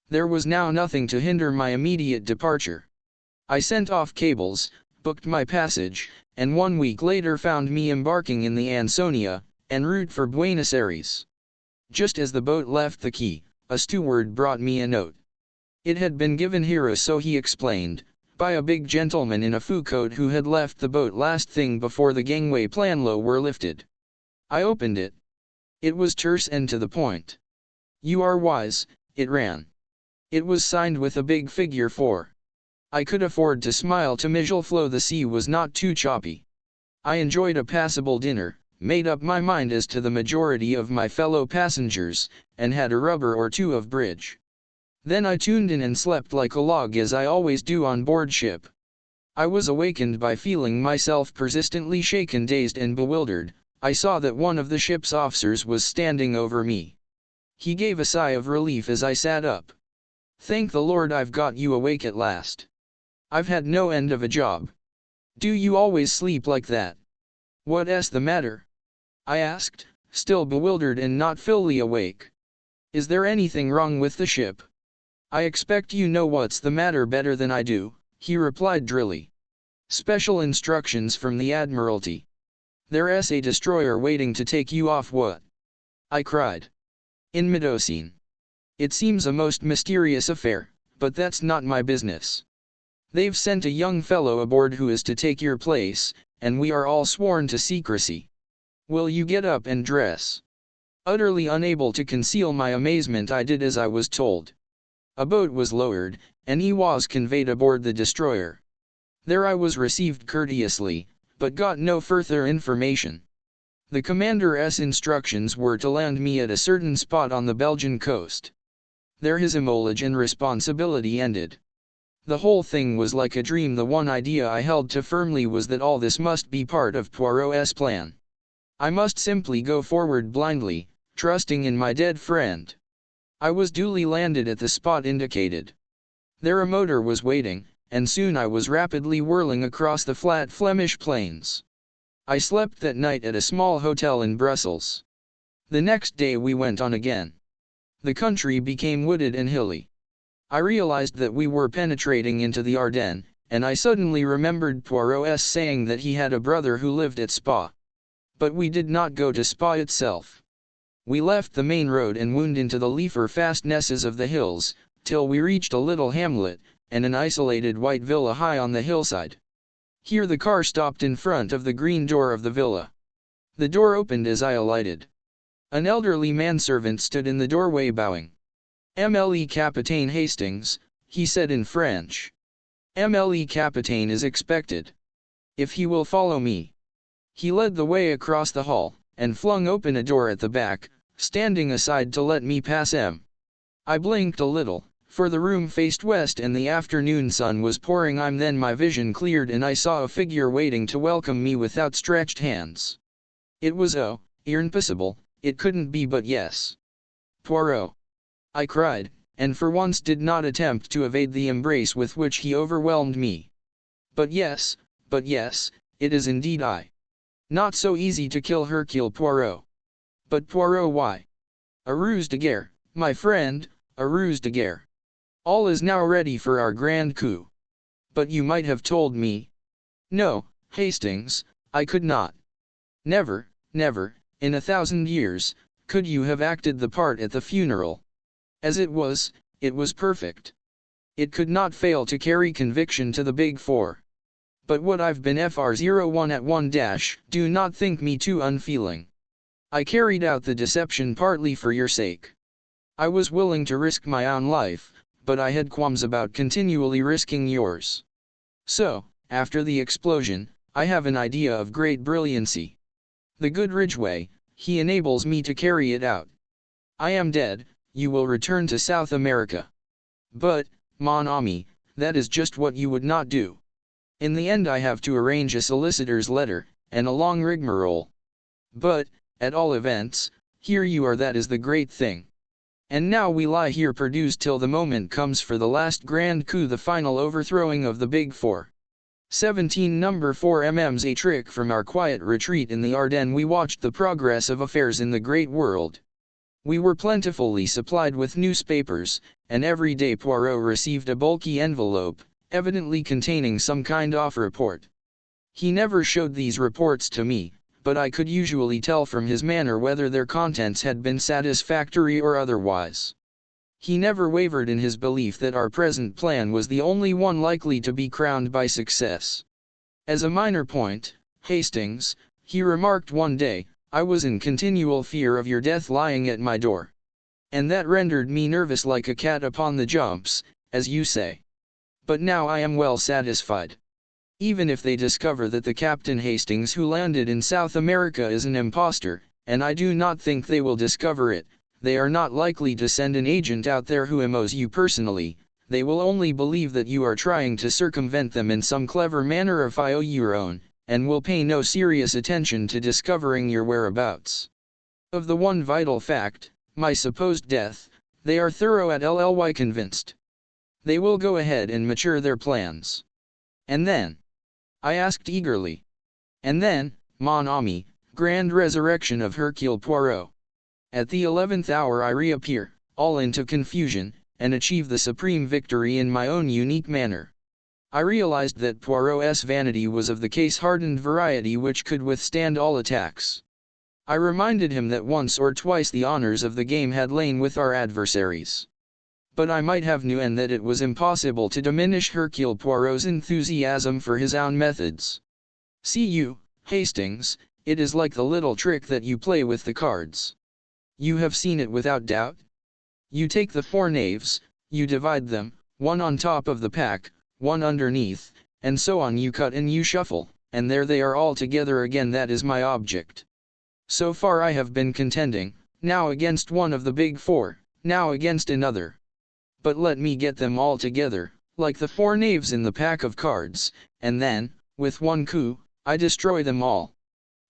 There was now nothing to hinder my immediate departure. I sent off cables, booked my passage, and 1 week later found me embarking in the Ansonia, en route for Buenos Aires. Just as the boat left the quay, a steward brought me a note. It had been given here, so he explained, by a big gentleman in a fur coat who had left the boat last thing before the gangway planlow were lifted. I opened it. It was terse and to the point. You are wise, it ran. It was signed with a big figure 4. I could afford to smile to Miguel. The sea was not too choppy. I enjoyed a passable dinner, made up my mind as to the majority of my fellow passengers, and had a rubber or two of bridge. Then I tuned in and slept like a log, as I always do on board ship. I was awakened by feeling myself persistently shaken, dazed and bewildered. I saw that one of the ship's officers was standing over me. He gave a sigh of relief as I sat up. Thank the Lord I've got you awake at last. I've had no end of a job. Do you always sleep like that? What's the matter? I asked, still bewildered and not fully awake. Is there anything wrong with the ship? I expect you know what's the matter better than I do, he replied drily. Special instructions from the Admiralty. There's a destroyer waiting to take you off. What? I cried. In Midocene. It seems a most mysterious affair, but that's not my business. They've sent a young fellow aboard who is to take your place, and we are all sworn to secrecy. Will you get up and dress? Utterly unable to conceal my amazement, I did as I was told. A boat was lowered, and he was conveyed aboard the destroyer. There I was received courteously, but got no further information. The commander's instructions were to land me at a certain spot on the Belgian coast. There his homage and responsibility ended. The whole thing was like a dream. The one idea I held to firmly was that all this must be part of Poirot's plan. I must simply go forward blindly, trusting in my dead friend. I was duly landed at the spot indicated. There a motor was waiting, and soon I was rapidly whirling across the flat Flemish plains. I slept that night at a small hotel in Brussels. The next day we went on again. The country became wooded and hilly. I realized that we were penetrating into the Ardennes, and I suddenly remembered Poirot's saying that he had a brother who lived at Spa. But we did not go to Spa itself. We left the main road and wound into the leafer fastnesses of the hills, till we reached a little hamlet, and an isolated white villa high on the hillside. Here the car stopped in front of the green door of the villa. The door opened as I alighted. An elderly manservant stood in the doorway bowing. "Mle Capitaine Hastings," he said in French. "Mle Capitaine is expected. If he will follow me." He led the way across the hall, and flung open a door at the back, standing aside to let me pass him. I blinked a little, for the room faced west and the afternoon sun was pouring. Then my vision cleared and I saw a figure waiting to welcome me with outstretched hands. It was impossible, it couldn't be, but yes. "Poirot!" I cried, and for once did not attempt to evade the embrace with which he overwhelmed me. But yes, it is indeed I. Not so easy to kill Hercule Poirot. But Poirot, why? A ruse de guerre, my friend, a ruse de guerre. All is now ready for our grand coup. But you might have told me. No, Hastings, I could not. Never, in 1,000 years, could you have acted the part at the funeral. As it was perfect. It could not fail to carry conviction to the Big Four. But what I've been FR01 at 1-. Do not think me too unfeeling. I carried out the deception partly for your sake. I was willing to risk my own life, but I had qualms about continually risking yours. So, after the explosion, I have an idea of great brilliancy. The good Ridgway, he enables me to carry it out. I am dead, you will return to South America. But, mon ami, that is just what you would not do. In the end I have to arrange a solicitor's letter, and a long rigmarole. But, at all events, here you are, that is the great thing. And now we lie here perdued till the moment comes for the last grand coup, the final overthrowing of the Big Four. 17 No. 4 mm's a trick. From our quiet retreat in the Ardennes we watched the progress of affairs in the great world. We were plentifully supplied with newspapers, and every day Poirot received a bulky envelope, evidently containing some kind of report. He never showed these reports to me, but I could usually tell from his manner whether their contents had been satisfactory or otherwise. He never wavered in his belief that our present plan was the only one likely to be crowned by success. As a minor point, Hastings, he remarked one day, I was in continual fear of your death lying at my door. And that rendered me nervous like a cat upon the jumps, as you say. But now I am well satisfied. Even if they discover that the Captain Hastings who landed in South America is an impostor, and I do not think they will discover it, they are not likely to send an agent out there who knows you personally. They will only believe that you are trying to circumvent them in some clever manner of your own, and will pay no serious attention to discovering your whereabouts. Of the one vital fact, my supposed death, they are thorough at LLY convinced. They will go ahead and mature their plans. And then? I asked eagerly. And then, mon ami, grand resurrection of Hercule Poirot. At the 11th hour I reappear, all into confusion, and achieve the supreme victory in my own unique manner. I realized that Poirot's vanity was of the case-hardened variety which could withstand all attacks. I reminded him that once or twice the honors of the game had lain with our adversaries. But I might have known that it was impossible to diminish Hercule Poirot's enthusiasm for his own methods. See you, Hastings, it is like the little trick that you play with the cards. You have seen it without doubt? You take the 4 knaves, you divide them, one on top of the pack, one underneath, and so on. You cut and you shuffle, and there they are all together again. That is my object. So far I have been contending, now against one of the Big Four, now against another. But let me get them all together, like the 4 knaves in the pack of cards, and then, with one coup, I destroy them all.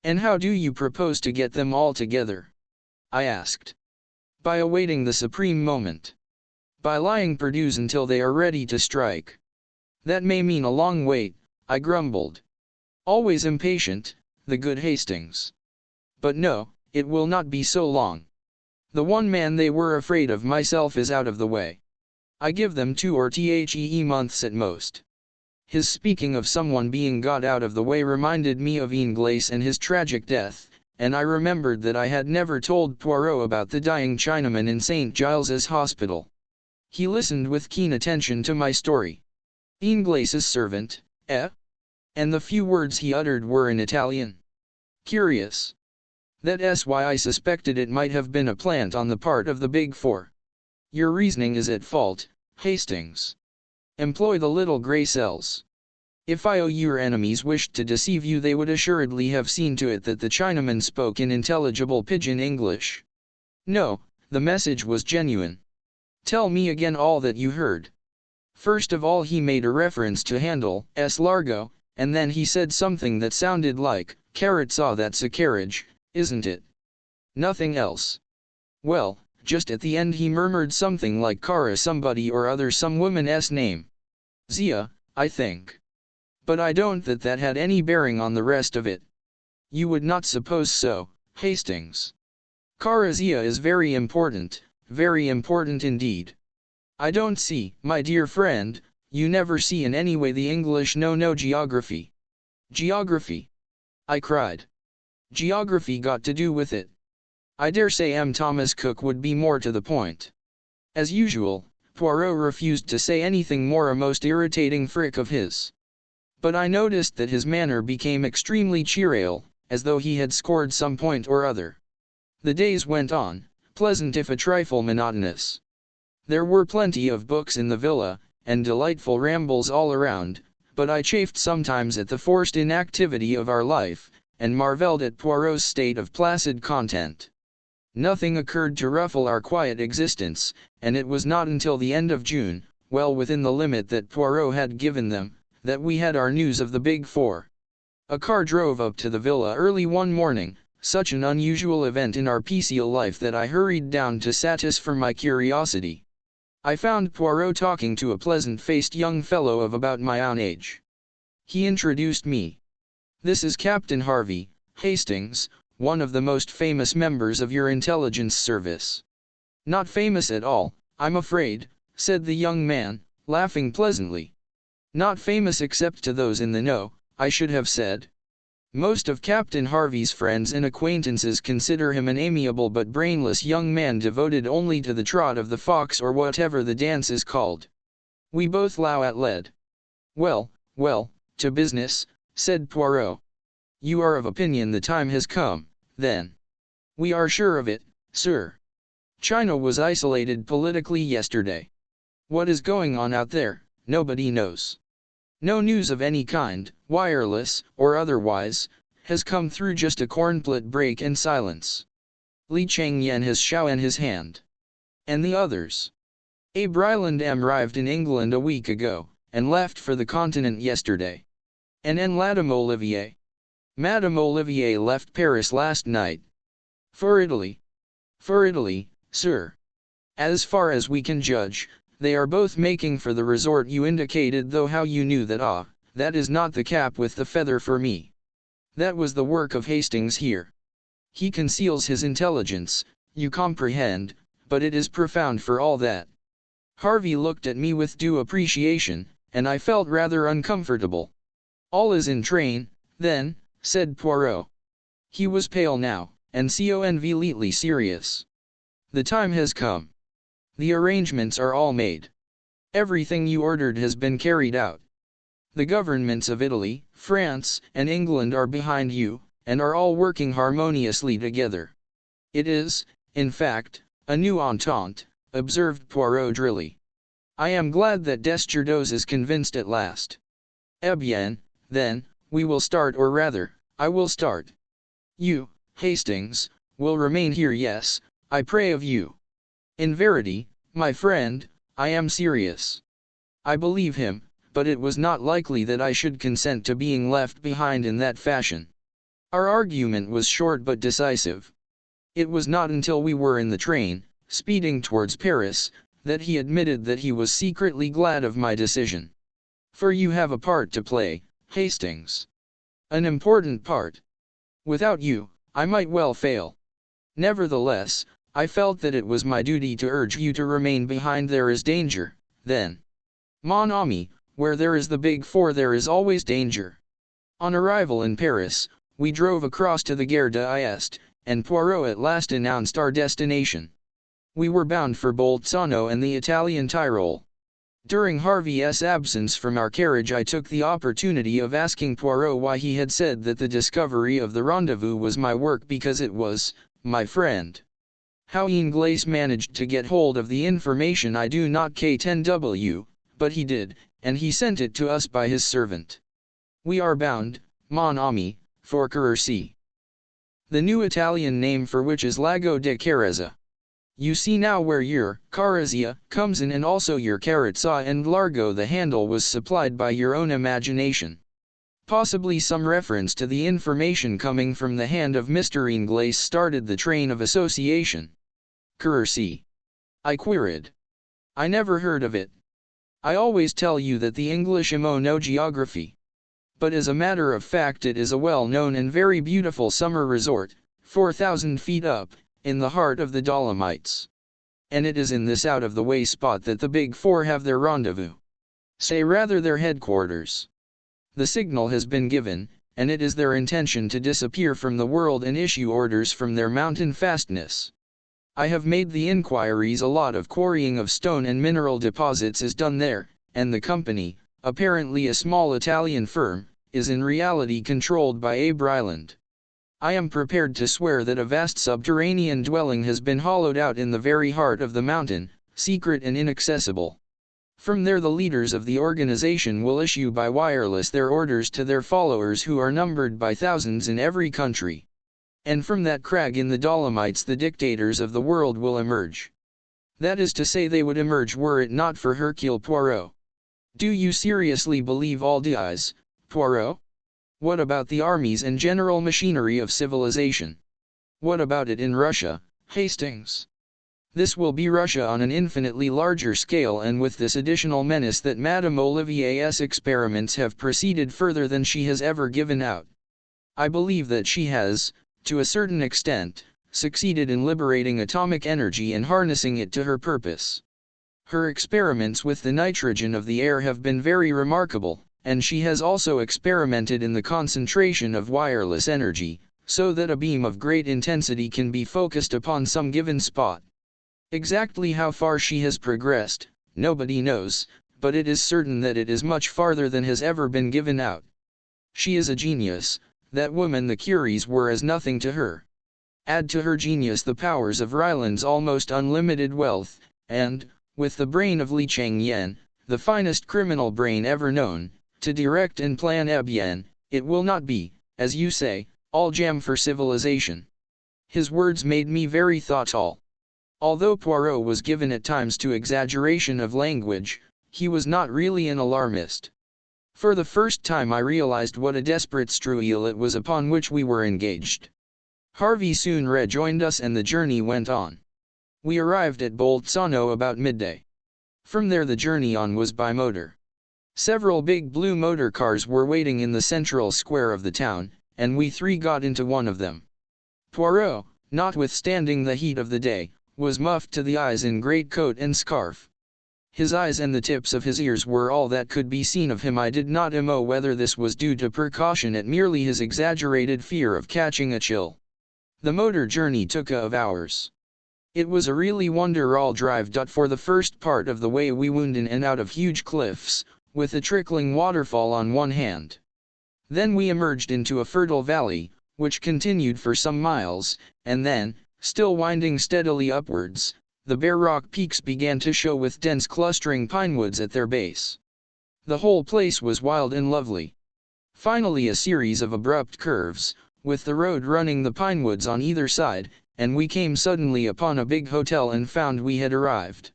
And how do you propose to get them all together? I asked. By awaiting the supreme moment. By lying perdued until they are ready to strike. That may mean a long wait, I grumbled. Always impatient, the good Hastings. But no, it will not be so long. The one man they were afraid of, myself, is out of the way. I give them 2 or 3 months at most. His speaking of someone being got out of the way reminded me of Ingles and his tragic death, and I remembered that I had never told Poirot about the dying Chinaman in St. Giles's Hospital. He listened with keen attention to my story. "Inglese's servant, eh?" And the few words he uttered were in Italian. Curious. That's why I suspected it might have been a plant on the part of the Big Four. Your reasoning is at fault, Hastings. Employ the little grey cells. If your enemies wished to deceive you, they would assuredly have seen to it that the Chinaman spoke in intelligible pidgin English. No, the message was genuine. Tell me again all that you heard. First of all, he made a reference to Handel's Largo, and then he said something that sounded like, "Carrot saw that's a carriage, isn't it?" Nothing else. Well, just at the end he murmured something like Cara somebody or other, some woman's name. Zia, I think. But I don't think that had any bearing on the rest of it. You would not suppose so, Hastings. Cara Zia is very important indeed. I don't see, my dear friend, you never see in any way the English no geography. Geography? I cried. Geography got to do with it. I dare say Thomas Cook would be more to the point. As usual, Poirot refused to say anything more, a most irritating frick of his. But I noticed that his manner became extremely cheery, as though he had scored some point or other. The days went on, pleasant if a trifle monotonous. There were plenty of books in the villa, and delightful rambles all around, but I chafed sometimes at the forced inactivity of our life, and marvelled at Poirot's state of placid content. Nothing occurred to ruffle our quiet existence, and it was not until the end of June, well within the limit that Poirot had given them, that we had our news of the Big Four. A car drove up to the villa early one morning, such an unusual event in our peaceful life that I hurried down to satisfy my curiosity. I found Poirot talking to a pleasant-faced young fellow of about my own age. He introduced me. "This is Captain Harvey, Hastings, one of the most famous members of your intelligence service." "Not famous at all, I'm afraid," said the young man, laughing pleasantly. "Not famous except to those in the know, I should have said. Most of Captain Harvey's friends and acquaintances consider him an amiable but brainless young man devoted only to the trot of the fox or whatever the dance is called. We both low at lead." Well, to business," said Poirot. "You are of opinion the time has come, then?" "We are sure of it, sir. China was isolated politically yesterday. What is going on out there, nobody knows. No news of any kind, wireless, or otherwise, has come through, just a cornplit break and silence. Li Changyen has Shao in his hand. And the others? Abe Ryland arrived in England a week ago, and left for the continent yesterday. And Madame Olivier? Madame Olivier left Paris last night. For Italy. For Italy, sir. As far as we can judge, they are both making for the resort you indicated, though how you knew that, that is not the cap with the feather for me. That was the work of Hastings here. He conceals his intelligence, you comprehend, but it is profound for all that." Harvey looked at me with due appreciation, and I felt rather uncomfortable. "All is in train, then," said Poirot. He was pale now, and conveniently serious. "The time has come. The arrangements are all made. Everything you ordered has been carried out. The governments of Italy, France, and England are behind you, and are all working harmoniously together. It is, in fact, a new entente," observed Poirot drily. "I am glad that Desjardins is convinced at last. Eh bien, then, we will start, or rather, I will start. You, Hastings, will remain here. Yes, I pray of you." "In verity, my friend, I am serious." I believe him, but it was not likely that I should consent to being left behind in that fashion. Our argument was short but decisive. It was not until we were in the train, speeding towards Paris, that he admitted that he was secretly glad of my decision. "For you have a part to play, Hastings. An important part. Without you, I might well fail. Nevertheless, I felt that it was my duty to urge you to remain behind. There is danger, then. Mon ami, where there is the Big Four there is always danger." On arrival in Paris, We drove across to the Gare d'Est, and Poirot at last announced our destination. We were bound for Bolzano and the Italian Tyrol. During Harvey's absence from our carriage, I took the opportunity of asking Poirot why he had said that the discovery of the rendezvous was my work, because it was, my friend. How Ingles managed to get hold of the information I do not know, but he did, and he sent it to us by his servant. We are bound, mon ami, for Quercy. The new Italian name for which is Lago de Carezza. You see now where your Carezia comes in, and also your Carezza and Largo. The handle was supplied by your own imagination. Possibly some reference to the information coming from the hand of Mr. Ingles started the train of association. Quercy? I queried. I never heard of it. I always tell you that the English know geography. But as a matter of fact, it is a well-known and very beautiful summer resort, 4,000 feet up, in the heart of the Dolomites. And it is in this out-of-the-way spot that the Big Four have their rendezvous. Say rather their headquarters. The signal has been given, and it is their intention to disappear from the world and issue orders from their mountain fastness. I have made the inquiries. A lot of quarrying of stone and mineral deposits is done there, and the company, apparently a small Italian firm, is in reality controlled by Abe Ryland. I am prepared to swear that a vast subterranean dwelling has been hollowed out in the very heart of the mountain, secret and inaccessible. From there the leaders of the organization will issue by wireless their orders to their followers, who are numbered by thousands in every country. And from that crag in the Dolomites the dictators of the world will emerge. That is to say, they would emerge were it not for Hercule Poirot. Do you seriously believe all these, Poirot? What about the armies and general machinery of civilization? What about it in Russia, Hastings? This will be Russia on an infinitely larger scale, and with this additional menace that Madame Olivier's experiments have proceeded further than she has ever given out. I believe that she has, to a certain extent, succeeded in liberating atomic energy and harnessing it to her purpose. Her experiments with the nitrogen of the air have been very remarkable, and she has also experimented in the concentration of wireless energy, so that a beam of great intensity can be focused upon some given spot. Exactly how far she has progressed, nobody knows, but it is certain that it is much farther than has ever been given out. She is a genius. That woman the Curies were as nothing to her. Add to her genius the powers of Ryland's almost unlimited wealth, and, with the brain of Li Changyen, the finest criminal brain ever known, to direct and plan eh bien, it will not be, as you say, all jam for civilization. His words made me very thoughtful. Although Poirot was given at times to exaggeration of language, he was not really an alarmist. For the first time I realized what a desperate struggle it was upon which we were engaged. Harvey soon rejoined us and the journey went on. We arrived at Bolzano about midday. From there the journey on was by motor. Several big blue motor cars were waiting in the central square of the town, and we three got into one of them. Poirot, notwithstanding the heat of the day, was muffed to the eyes in greatcoat and scarf. His eyes and the tips of his ears were all that could be seen of him. I did not know whether this was due to precaution or merely his exaggerated fear of catching a chill. The motor journey took of hours. It was a really wonderful drive. For the first part of the way we wound in and out of huge cliffs, with a trickling waterfall on one hand. Then we emerged into a fertile valley, which continued for some miles, and then, still winding steadily upwards, the bare rock peaks began to show with dense clustering pinewoods at their base. The whole place was wild and lovely. Finally a series of abrupt curves, with the road running the pinewoods on either side, and we came suddenly upon a big hotel and found we had arrived.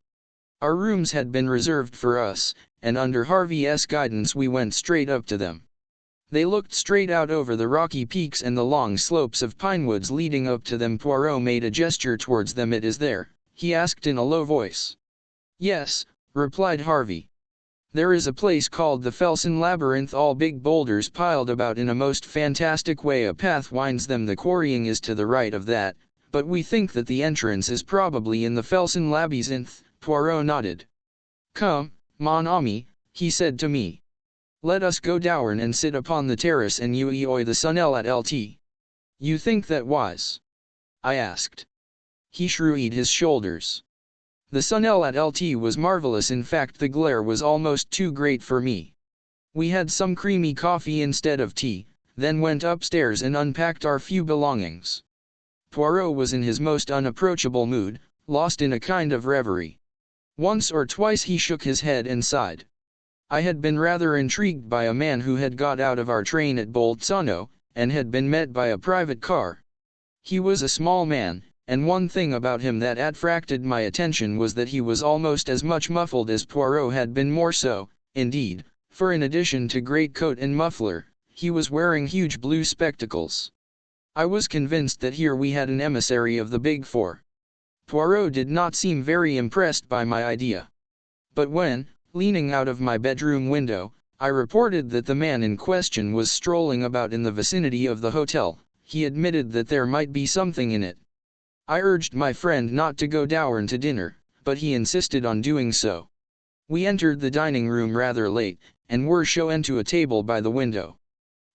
Our rooms had been reserved for us, and under Harvey's guidance we went straight up to them. They looked straight out over the rocky peaks and the long slopes of pinewoods leading up to them. Poirot made a gesture towards them. It is there, he asked in a low voice. Yes, replied Harvey. There is a place called the Felsen Labyrinth, all big boulders piled about in a most fantastic way. A path winds them. The quarrying is to the right of that, but we think that the entrance is probably in the Felsen Labyrinth. Poirot nodded. Come, mon ami, he said to me. Let us go down and sit upon the terrace and you enjoy the sun at LT. You think that wise? I asked. He shrugged his shoulders. The sun at LT was marvelous, in fact the glare was almost too great for me. We had some creamy coffee instead of tea, then went upstairs and unpacked our few belongings. Poirot was in his most unapproachable mood, lost in a kind of reverie. Once or twice he shook his head and sighed. I had been rather intrigued by a man who had got out of our train at Bolzano, and had been met by a private car. He was a small man, and one thing about him that attracted my attention was that he was almost as much muffled as Poirot had been, more so, indeed, for in addition to greatcoat and muffler, he was wearing huge blue spectacles. I was convinced that here we had an emissary of the Big Four. Poirot did not seem very impressed by my idea. But when, leaning out of my bedroom window, I reported that the man in question was strolling about in the vicinity of the hotel, he admitted that there might be something in it. I urged my friend not to go down to dinner, but he insisted on doing so. We entered the dining room rather late, and were shown to a table by the window.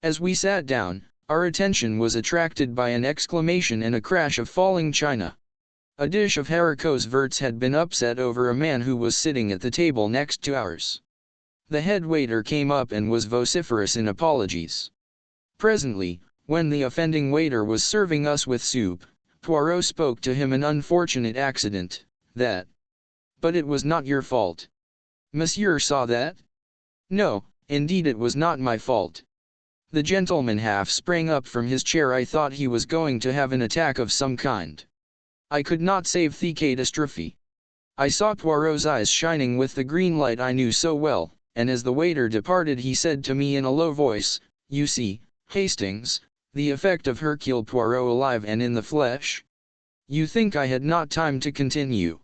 As we sat down, our attention was attracted by an exclamation and a crash of falling china. A dish of haricots verts had been upset over a man who was sitting at the table next to ours. The head waiter came up and was vociferous in apologies. Presently, when the offending waiter was serving us with soup, Poirot spoke to him. An unfortunate accident, that. But it was not your fault. Monsieur saw that? No, indeed it was not my fault. The gentleman half sprang up from his chair. I thought he was going to have an attack of some kind. I could not save the catastrophe. I saw Poirot's eyes shining with the green light I knew so well, and as the waiter departed he said to me in a low voice, "You see, Hastings, the effect of Hercule Poirot alive and in the flesh?" You think I had not time to continue.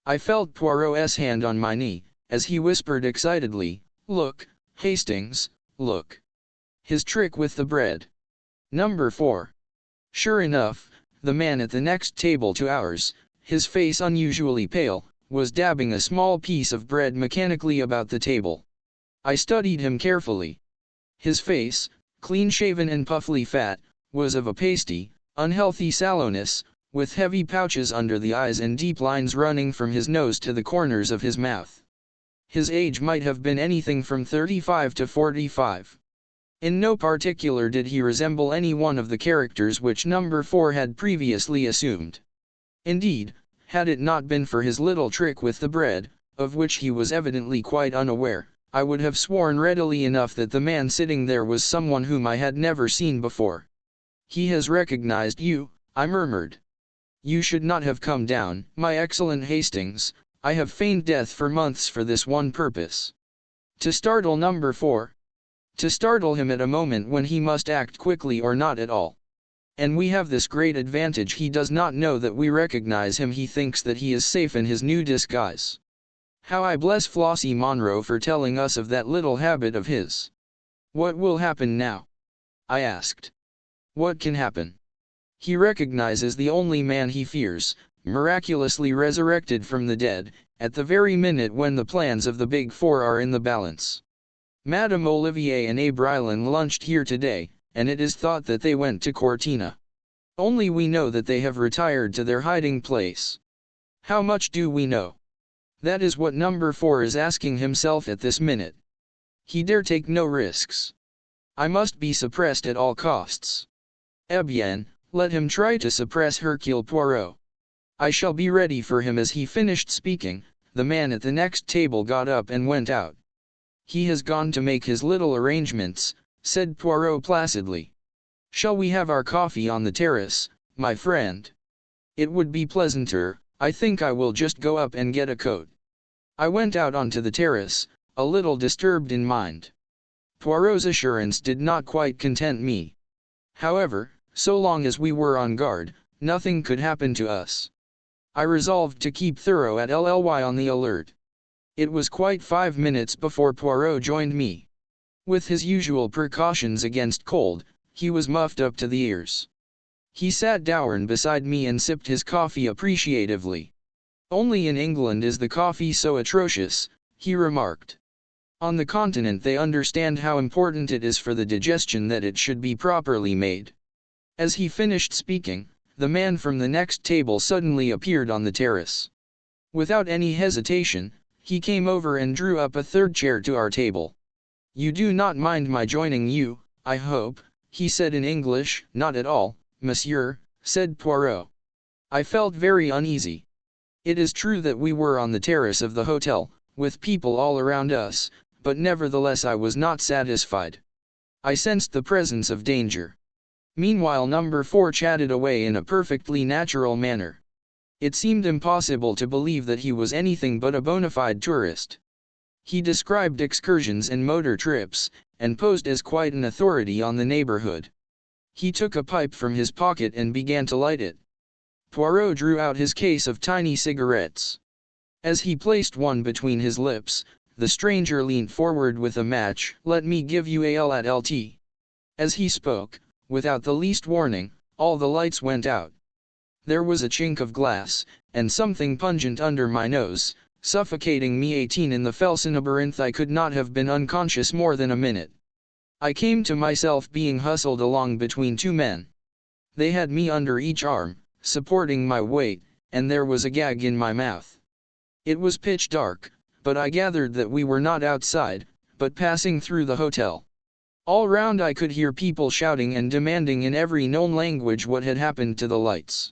I felt Poirot's hand on my knee, as he whispered excitedly, "Look, Hastings, look. His trick with the bread. Number 4. Sure enough, the man at the next table to ours, his face unusually pale, was dabbing a small piece of bread mechanically about the table. I studied him carefully. His face, clean-shaven and puffly fat, was of a pasty, unhealthy sallowness, with heavy pouches under the eyes and deep lines running from his nose to the corners of his mouth. His age might have been anything from 35 to 45. In no particular did he resemble any one of the characters which number 4 had previously assumed. Indeed, had it not been for his little trick with the bread, of which he was evidently quite unaware, I would have sworn readily enough that the man sitting there was someone whom I had never seen before. "He has recognized you," I murmured. "You should not have come down, my excellent Hastings. I have feigned death for months for this one purpose. To startle number 4. To startle him at a moment when he must act quickly or not at all. And we have this great advantage: he does not know that we recognize him. He thinks that he is safe in his new disguise. How I bless Flossie Monroe for telling us of that little habit of his." "What will happen now?" I asked. "What can happen? He recognizes the only man he fears, miraculously resurrected from the dead, at the very minute when the plans of the Big Four are in the balance. Madame Olivier and Abe Ryland lunched here today, and it is thought that they went to Cortina. Only we know that they have retired to their hiding place. How much do we know? That is what number 4 is asking himself at this minute. He dare take no risks. I must be suppressed at all costs. Eh bien, let him try to suppress Hercule Poirot. I shall be ready for him." As he finished speaking, the man at the next table got up and went out. "He has gone to make his little arrangements," said Poirot placidly. "Shall we have our coffee on the terrace, my friend?" "It would be pleasanter. I think I will just go up and get a coat." I went out onto the terrace, a little disturbed in mind. Poirot's assurance did not quite content me. However, so long as we were on guard, nothing could happen to us. I resolved to keep thorough at LLY on the alert. It was quite 5 minutes before Poirot joined me. With his usual precautions against cold, he was muffed up to the ears. He sat down beside me and sipped his coffee appreciatively. "Only in England is the coffee so atrocious," he remarked. On the continent they understand how important it is for the digestion that it should be properly made. As he finished speaking, the man from the next table suddenly appeared on the terrace. Without any hesitation, he came over and drew up a third chair to our table. "You do not mind my joining you, I hope," he said in English. "Not at all, monsieur," said Poirot. I felt very uneasy. It is true that we were on the terrace of the hotel, with people all around us, but nevertheless I was not satisfied. I sensed the presence of danger. Meanwhile number 4 chatted away in a perfectly natural manner. It seemed impossible to believe that he was anything but a bona fide tourist. He described excursions and motor trips, and posed as quite an authority on the neighborhood. He took a pipe from his pocket and began to light it. Poirot drew out his case of tiny cigarettes. As he placed one between his lips, the stranger leaned forward with a match. "Let me give you a L at LT." As he spoke, without the least warning, all the lights went out. There was a chink of glass, and something pungent under my nose, suffocating me. 18 in the Felsen labyrinth. I could not have been unconscious more than a minute. I came to myself being hustled along between two men. They had me under each arm, supporting my weight, and there was a gag in my mouth. It was pitch dark, but I gathered that we were not outside, but passing through the hotel. All round I could hear people shouting and demanding in every known language what had happened to the lights.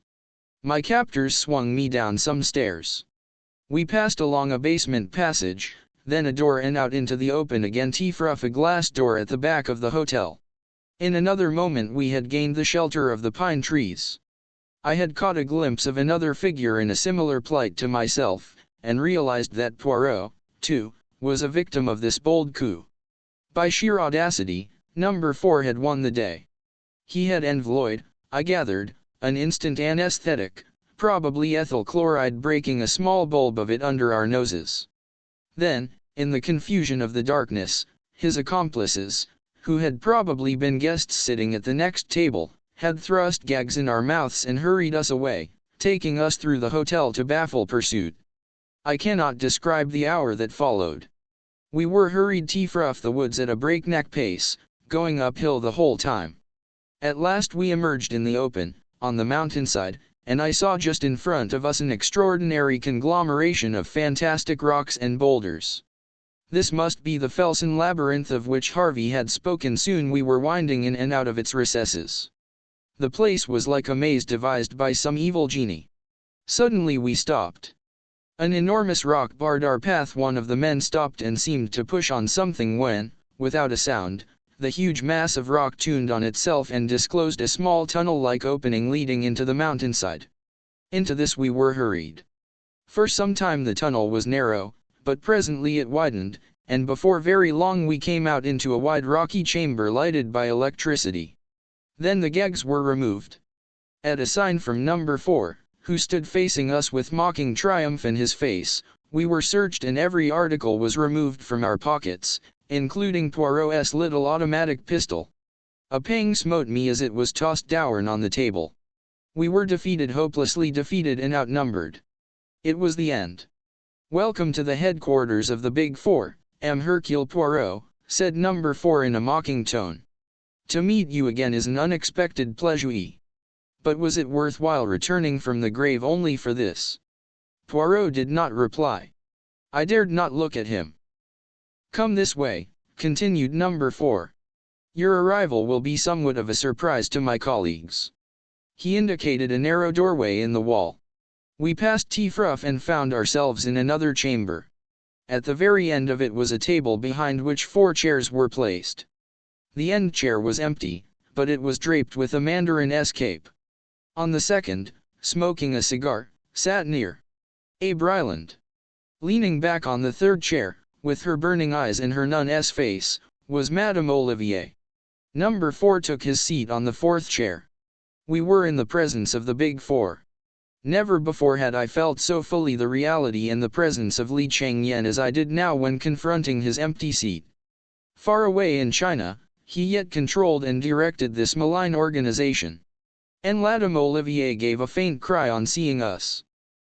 My captors swung me down some stairs. We passed along a basement passage, then a door and out into the open again. A glass door at the back of the hotel. In another moment we had gained the shelter of the pine trees. I had caught a glimpse of another figure in a similar plight to myself, and realized that Poirot, too, was a victim of this bold coup. By sheer audacity, number 4 had won the day. He had employed, I gathered, an instant anesthetic, probably ethyl chloride, breaking a small bulb of it under our noses. Then, in the confusion of the darkness, his accomplices, who had probably been guests sitting at the next table, had thrust gags in our mouths and hurried us away, taking us through the hotel to baffle pursuit. I cannot describe the hour that followed. We were hurried through the woods at a breakneck pace, going uphill the whole time. At last we emerged in the open, on the mountainside, and I saw just in front of us an extraordinary conglomeration of fantastic rocks and boulders. This must be the Felsen labyrinth of which Harvey had spoken. Soon we were winding in and out of its recesses. The place was like a maze devised by some evil genie. Suddenly we stopped. An enormous rock barred our path. One of the men stopped and seemed to push on something when, without a sound, the huge mass of rock tuned on itself and disclosed a small tunnel-like opening leading into the mountainside. Into this we were hurried. For some time the tunnel was narrow, but presently it widened, and before very long we came out into a wide rocky chamber lighted by electricity. Then the gags were removed. At a sign from number 4, who stood facing us with mocking triumph in his face, we were searched and every article was removed from our pockets, including Poirot's little automatic pistol. A pang smote me as it was tossed down on the table. We were defeated, hopelessly defeated and outnumbered. It was the end. "Welcome to the headquarters of the Big Four, Hercule Poirot," said number 4 in a mocking tone. "To meet you again is an unexpected pleasure. But was it worthwhile returning from the grave only for this?" Poirot did not reply. I dared not look at him. "Come this way," continued number 4. "Your arrival will be somewhat of a surprise to my colleagues." He indicated a narrow doorway in the wall. We passed through and found ourselves in another chamber. At the very end of it was a table behind which 4 chairs were placed. The end chair was empty, but it was draped with a mandarin's cape. On the second, smoking a cigar, sat near Abe Ryland. Leaning back on the third chair, with her burning eyes and her nun's face, was Madame Olivier. Number 4 took his seat on the fourth chair. We were in the presence of the Big Four. Never before had I felt so fully the reality and the presence of Li Changyen as I did now when confronting his empty seat. Far away in China, he yet controlled and directed this malign organization. And Madame Olivier gave a faint cry on seeing us.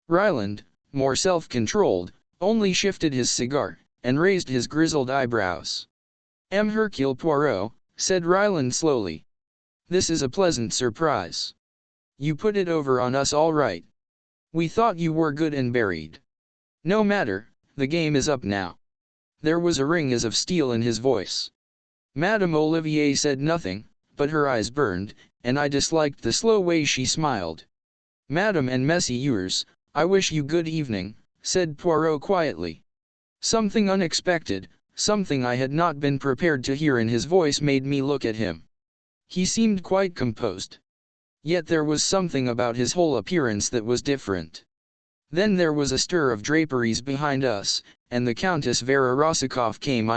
Ryland, more self-controlled, only shifted his cigar, and raised his grizzled eyebrows. Hercule Poirot," said Ryland slowly. "This is a pleasant surprise. You put it over on us all right. We thought you were good and buried. No matter, the game is up now." There was a ring as of steel in his voice. Madame Olivier said nothing, but her eyes burned, and I disliked the slow way she smiled. "Madame and Messieurs, I wish you good evening," said Poirot quietly. Something unexpected, something I had not been prepared to hear in his voice made me look at him. He seemed quite composed. Yet there was something about his whole appearance that was different. Then there was a stir of draperies behind us, and the Countess Vera Rossikoff came.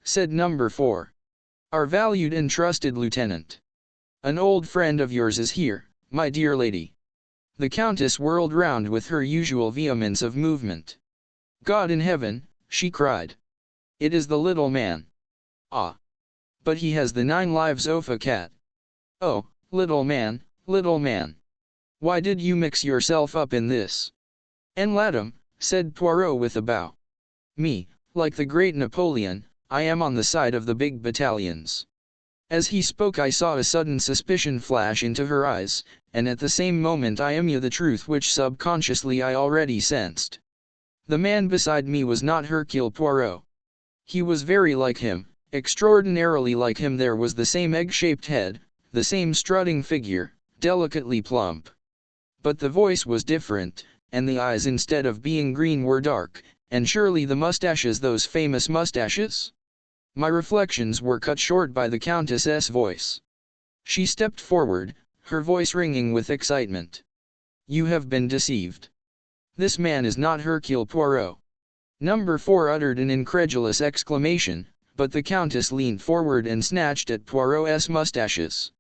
Said number 4. "Our valued and trusted lieutenant. An old friend of yours is here, my dear lady." The Countess whirled round with her usual vehemence of movement. "God in heaven," she cried. "It is the little man. Ah! But he has the 9 lives of a cat. Oh, little man, why did you mix yourself up in this?" "En Latin," said Poirot with a bow. "Me, like the great Napoleon, I am on the side of the big battalions." As he spoke I saw a sudden suspicion flash into her eyes, and at the same moment I knew the truth which subconsciously I already sensed. The man beside me was not Hercule Poirot. He was very like him, extraordinarily like him. There was the same egg-shaped head, the same strutting figure, delicately plump. But the voice was different, and the eyes instead of being green were dark, and surely the mustaches, those famous mustaches? My reflections were cut short by the Countess's voice. She stepped forward, her voice ringing with excitement. "You have been deceived. This man is not Hercule Poirot." Number 4 uttered an incredulous exclamation, but the Countess leaned forward and snatched at Poirot's mustaches.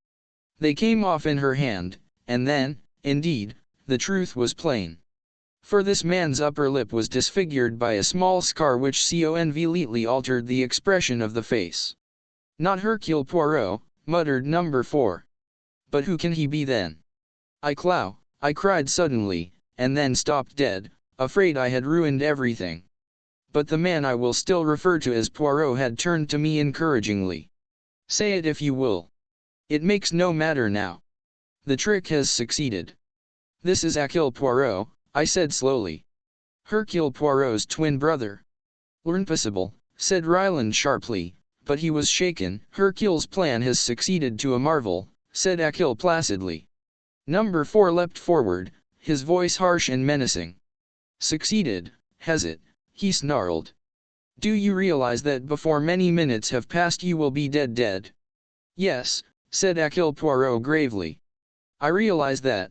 They came off in her hand, and then, indeed, the truth was plain. For this man's upper lip was disfigured by a small scar which conveniently altered the expression of the face. "Not Hercule Poirot," muttered number 4. "But who can he be then?" I cried suddenly, and then stopped dead, afraid I had ruined everything. But the man I will still refer to as Poirot had turned to me encouragingly. "Say it if you will. It makes no matter now. The trick has succeeded. This is Hercule Poirot," I said slowly. "Hercule Poirot's twin brother." "Impossible," said Ryland sharply, but he was shaken. "Hercule's plan has succeeded to a marvel," said Hercule placidly. Number 4 leapt forward, his voice harsh and menacing. "Succeeded, has it?" he snarled. "Do you realize that before many minutes have passed you will be dead?" "Yes," said Hercule Poirot gravely. "I realize that.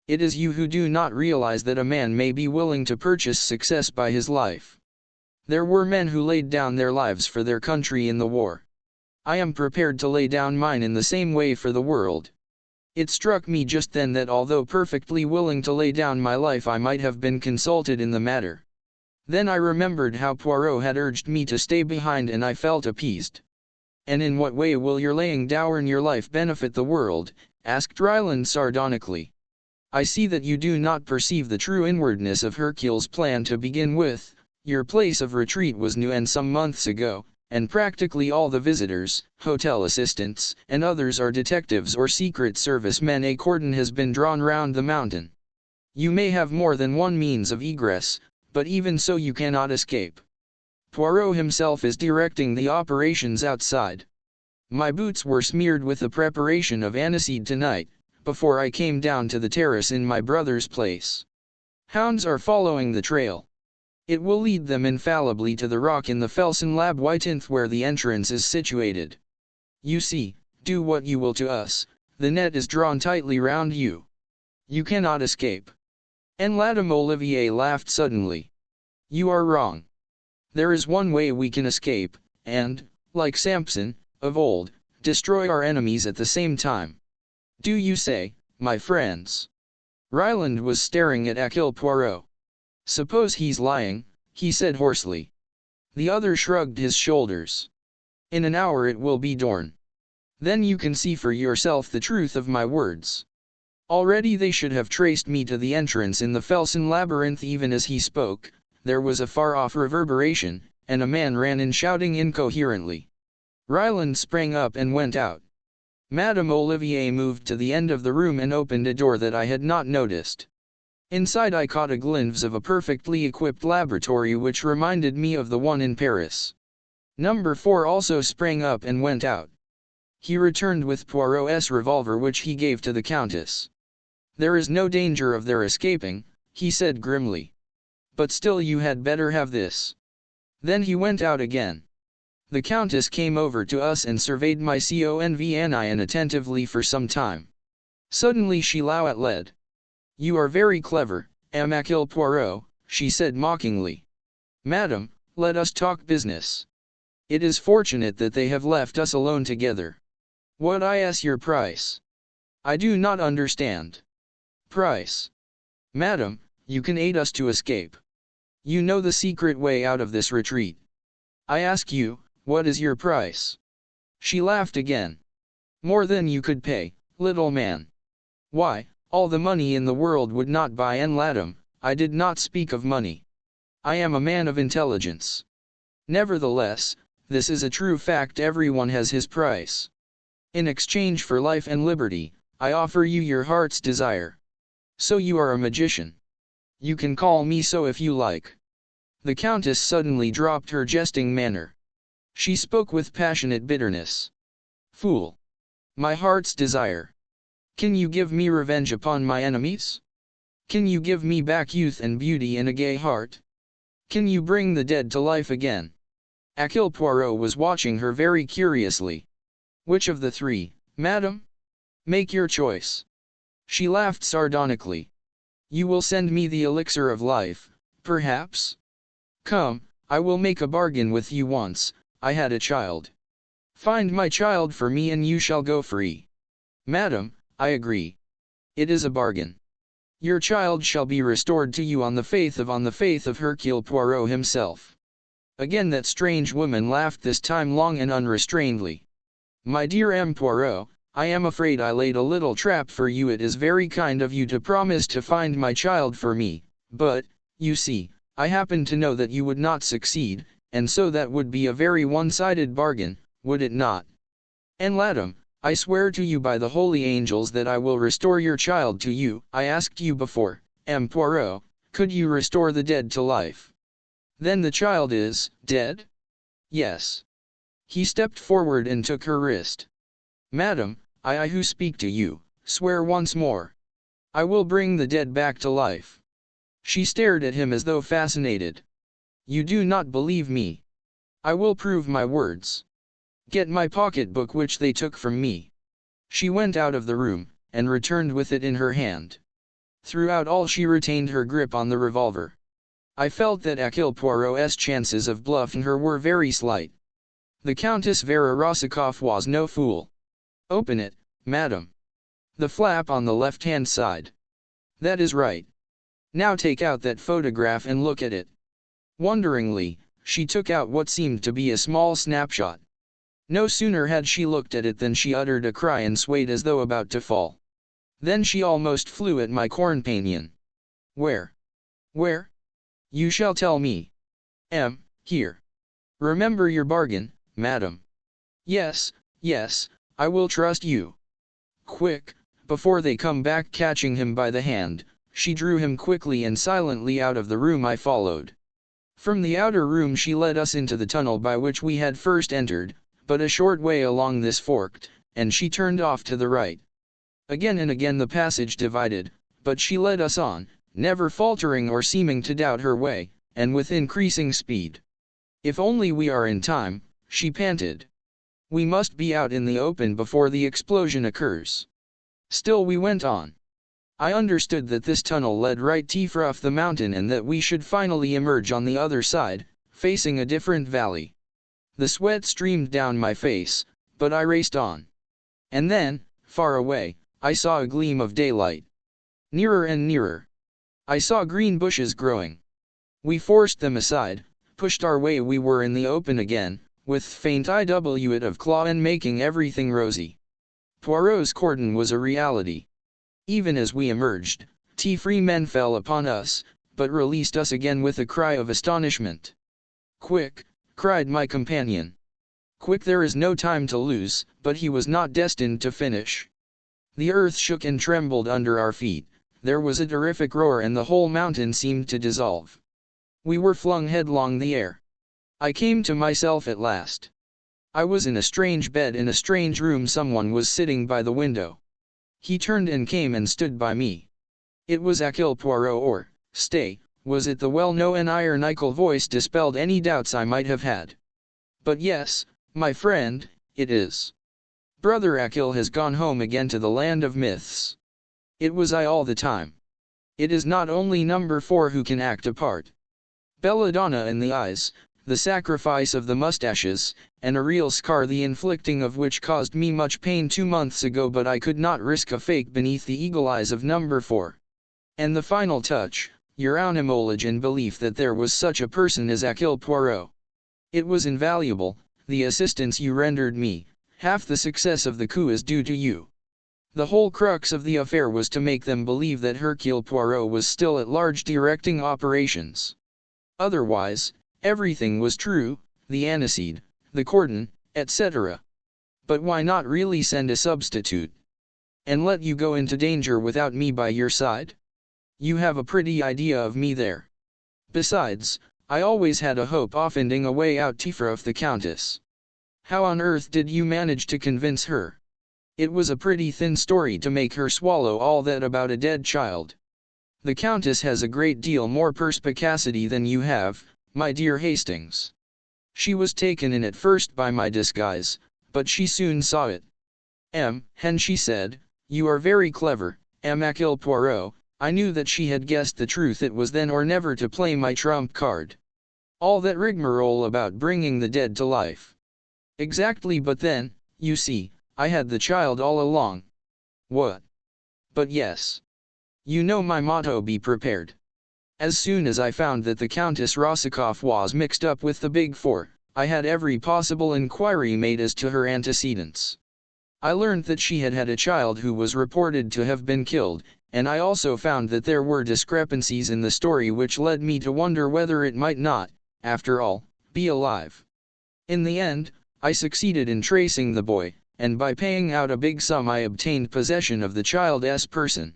It is you who do not realize that a man may be willing to purchase success by his life. There were men who laid down their lives for their country in the war. I am prepared to lay down mine in the same way for the world." It struck me just then that although perfectly willing to lay down my life I might have been consulted in the matter. Then I remembered how Poirot had urged me to stay behind and I felt appeased. "And in what way will your laying down your life benefit the world?" asked Ryland sardonically. "I see that you do not perceive the true inwardness of Hercule's plan to begin with. Your place of retreat was new and some months ago, and practically all the visitors, hotel assistants, and others are detectives or secret service men. A cordon has been drawn round the mountain. You may have more than one means of egress, but even so you cannot escape. Poirot himself is directing the operations outside. My boots were smeared with the preparation of aniseed tonight, before I came down to the terrace in my brother's place. Hounds are following the trail. It will lead them infallibly to the rock in the Felsen Labyrinth where the entrance is situated. You see, do what you will to us, the net is drawn tightly round you. You cannot escape." And Madame Olivier laughed suddenly. "You are wrong. There is one way we can escape, and, like Samson, of old, destroy our enemies at the same time. Do you say, my friends?" Ryland was staring at Hercule Poirot. "Suppose he's lying," he said hoarsely. The other shrugged his shoulders. "In an hour it will be dawn. Then you can see for yourself the truth of my words." Already they should have traced me to the entrance in the Felsen Labyrinth. Even as he spoke, there was a far-off reverberation, and a man ran in shouting incoherently. Ryland sprang up and went out. Madame Olivier moved to the end of the room and opened a door that I had not noticed. Inside I caught a glimpse of a perfectly equipped laboratory which reminded me of the one in Paris. Number 4 also sprang up and went out. He returned with Poirot's revolver which he gave to the Countess. "There is no danger of their escaping," he said grimly. "But still you had better have this." Then he went out again. The Countess came over to us and surveyed my convn attentively for some time. Suddenly she led. "You are very clever, Hercule Poirot," she said mockingly. "Madam, let us talk business. It is fortunate that they have left us alone together. What is your price? I do not understand." "Price? Madam, you can aid us to escape. You know the secret way out of this retreat. I ask you, what is your price?" She laughed again. "More than you could pay, little man. Why, all the money in the world would not buy an latum. I did not speak of money. I am a man of intelligence. Nevertheless, this is a true fact: everyone has his price. In exchange for life and liberty, I offer you your heart's desire. So you are a magician. You can call me so if you like." The Countess suddenly dropped her jesting manner. She spoke with passionate bitterness. "Fool! My heart's desire! Can you give me revenge upon my enemies? Can you give me back youth and beauty and a gay heart? Can you bring the dead to life again?" Hercule Poirot was watching her very curiously. "Which of the three, madam? Make your choice." She laughed sardonically. "You will send me the elixir of life, perhaps? Come, I will make a bargain with you. Once I had a child. Find my child for me and you shall go free." "Madam, I agree. It is a bargain. Your child shall be restored to you on the faith of Hercule Poirot himself." Again that strange woman laughed, this time long and unrestrainedly. "My dear M. Poirot, I am afraid I laid a little trap for you. It is very kind of you to promise to find my child for me, but, you see, I happen to know that you would not succeed, and so that would be a very one-sided bargain, would it not? And madam, I swear to you by the holy angels that I will restore your child to you. I asked you before, M. Poirot, could you restore the dead to life? Then the child is dead?" "Yes." He stepped forward and took her wrist. "Madam, I who speak to you, swear once more. I will bring the dead back to life." She stared at him as though fascinated. "You do not believe me. I will prove my words. Get my pocketbook which they took from me." She went out of the room, and returned with it in her hand. Throughout all she retained her grip on the revolver. I felt that Hercule Poirot's chances of bluffing her were very slight. The Countess Vera Rossikoff was no fool. "Open it, madam. The flap on the left-hand side. That is right. Now take out that photograph and look at it." Wonderingly, she took out what seemed to be a small snapshot. No sooner had she looked at it than she uttered a cry and swayed as though about to fall. Then she almost flew at my companion. "Where? Where? You shall tell me." Here. Remember your bargain, madam." Yes, I will trust you." "Quick, before they come back." Catching him by the hand, she drew him quickly and silently out of the room. I followed. From the outer room she led us into the tunnel by which we had first entered, but a short way along this forked, and she turned off to the right. Again and again the passage divided, but she led us on, never faltering or seeming to doubt her way, and with increasing speed. "If only we are in time," she panted. "We must be out in the open before the explosion occurs." Still we went on. I understood that this tunnel led right off the mountain and that we should finally emerge on the other side, facing a different valley. The sweat streamed down my face, but I raced on. And then, far away, I saw a gleam of daylight. Nearer and nearer. I saw green bushes growing. We forced them aside, pushed our way. We were in the open again, with faint IWit of claw and making everything rosy. Poirot's cordon was a reality. Even as we emerged, free men fell upon us, but released us again with a cry of astonishment. "Quick, cried my companion. Quick, there is no time to lose, but he was not destined to finish. The earth shook and trembled under our feet, there was a terrific roar and the whole mountain seemed to dissolve. We were flung headlong the air. I came to myself at last. I was in a strange bed in a strange room. Someone was sitting by the window. He turned and came and stood by me. It was Hercule Poirot, or, stay, was it the well-known ironical voice dispelled any doubts I might have had. But yes, my friend, it is. Brother Hercule has gone home again to the land of myths. It was I all the time. It is not only number 4 who can act a part. Belladonna in the eyes, the sacrifice of the mustaches, and a real scar the inflicting of which caused me much pain 2 months ago, but I could not risk a fake beneath the eagle eyes of number 4. And the final touch, your animalage and belief that there was such a person as Hercule Poirot. It was invaluable, the assistance you rendered me. Half the success of the coup is due to you. The whole crux of the affair was to make them believe that Hercule Poirot was still at large directing operations. Otherwise, everything was true, the aniseed, the cordon, etc. But why not really send a substitute? And let you go into danger without me by your side? You have a pretty idea of me there. Besides, I always had a hope of finding a way out of the Countess. How on earth did you manage to convince her? It was a pretty thin story to make her swallow all that about a dead child. The Countess has a great deal more perspicacity than you have, my dear Hastings. She was taken in at first by my disguise, but she soon saw it. Hen, she said, you are very clever, Hercule Poirot. I knew that she had guessed the truth. It was then or never to play my trump card. All that rigmarole about bringing the dead to life. Exactly, but then, you see, I had the child all along. What? But yes. You know my motto, be prepared. As soon as I found that the Countess Rosikoff was mixed up with the Big Four, I had every possible inquiry made as to her antecedents. I learned that she had had a child who was reported to have been killed, and I also found that there were discrepancies in the story which led me to wonder whether it might not, after all, be alive. In the end, I succeeded in tracing the boy, and by paying out a big sum I obtained possession of the child's person.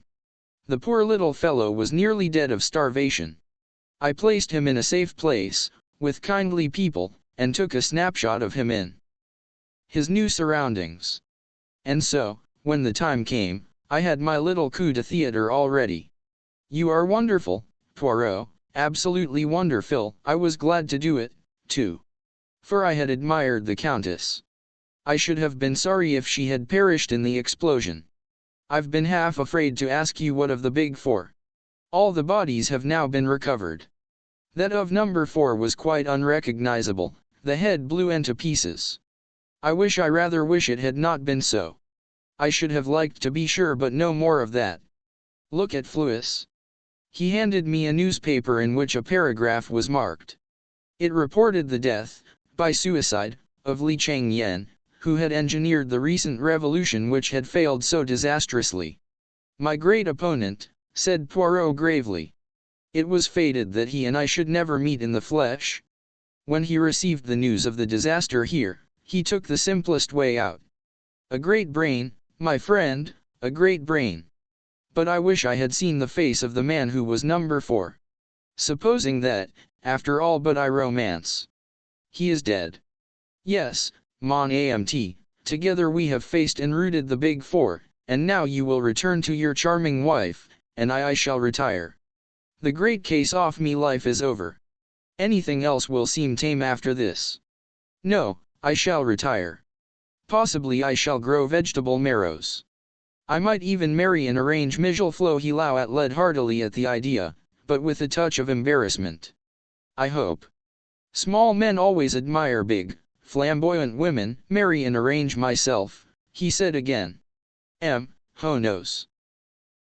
The poor little fellow was nearly dead of starvation. I placed him in a safe place, with kindly people, and took a snapshot of him in his new surroundings. And so, when the time came, I had my little coup de theatre all ready. You are wonderful, Poirot, absolutely wonderful. I was glad to do it, too. For I had admired the Countess. I should have been sorry if she had perished in the explosion. I've been half afraid to ask you what of the Big Four. All the bodies have now been recovered. That of number 4 was quite unrecognizable, the head blew into pieces. I rather wish it had not been so. I should have liked to be sure, but no more of that. Look at Fluis. He handed me a newspaper in which a paragraph was marked. It reported the death, by suicide, of Li Changyen, who had engineered the recent revolution which had failed so disastrously. My great opponent, said Poirot gravely. It was fated that he and I should never meet in the flesh. When he received the news of the disaster here, he took the simplest way out. A great brain, my friend, a great brain. But I wish I had seen the face of the man who was number 4. Supposing that, after all but I romance. He is dead. Yes, mon amt, together we have faced and routed the Big Four, and now you will return to your charming wife, and I shall retire. The great case off me life is over. Anything else will seem tame after this. No, I shall retire. Possibly I shall grow vegetable marrows. I might even marry and arrange Michel Flo. He led heartily at the idea, but with a touch of embarrassment. I hope. Small men always admire big, flamboyant women. Marry and arrange myself, he said again. Who knows?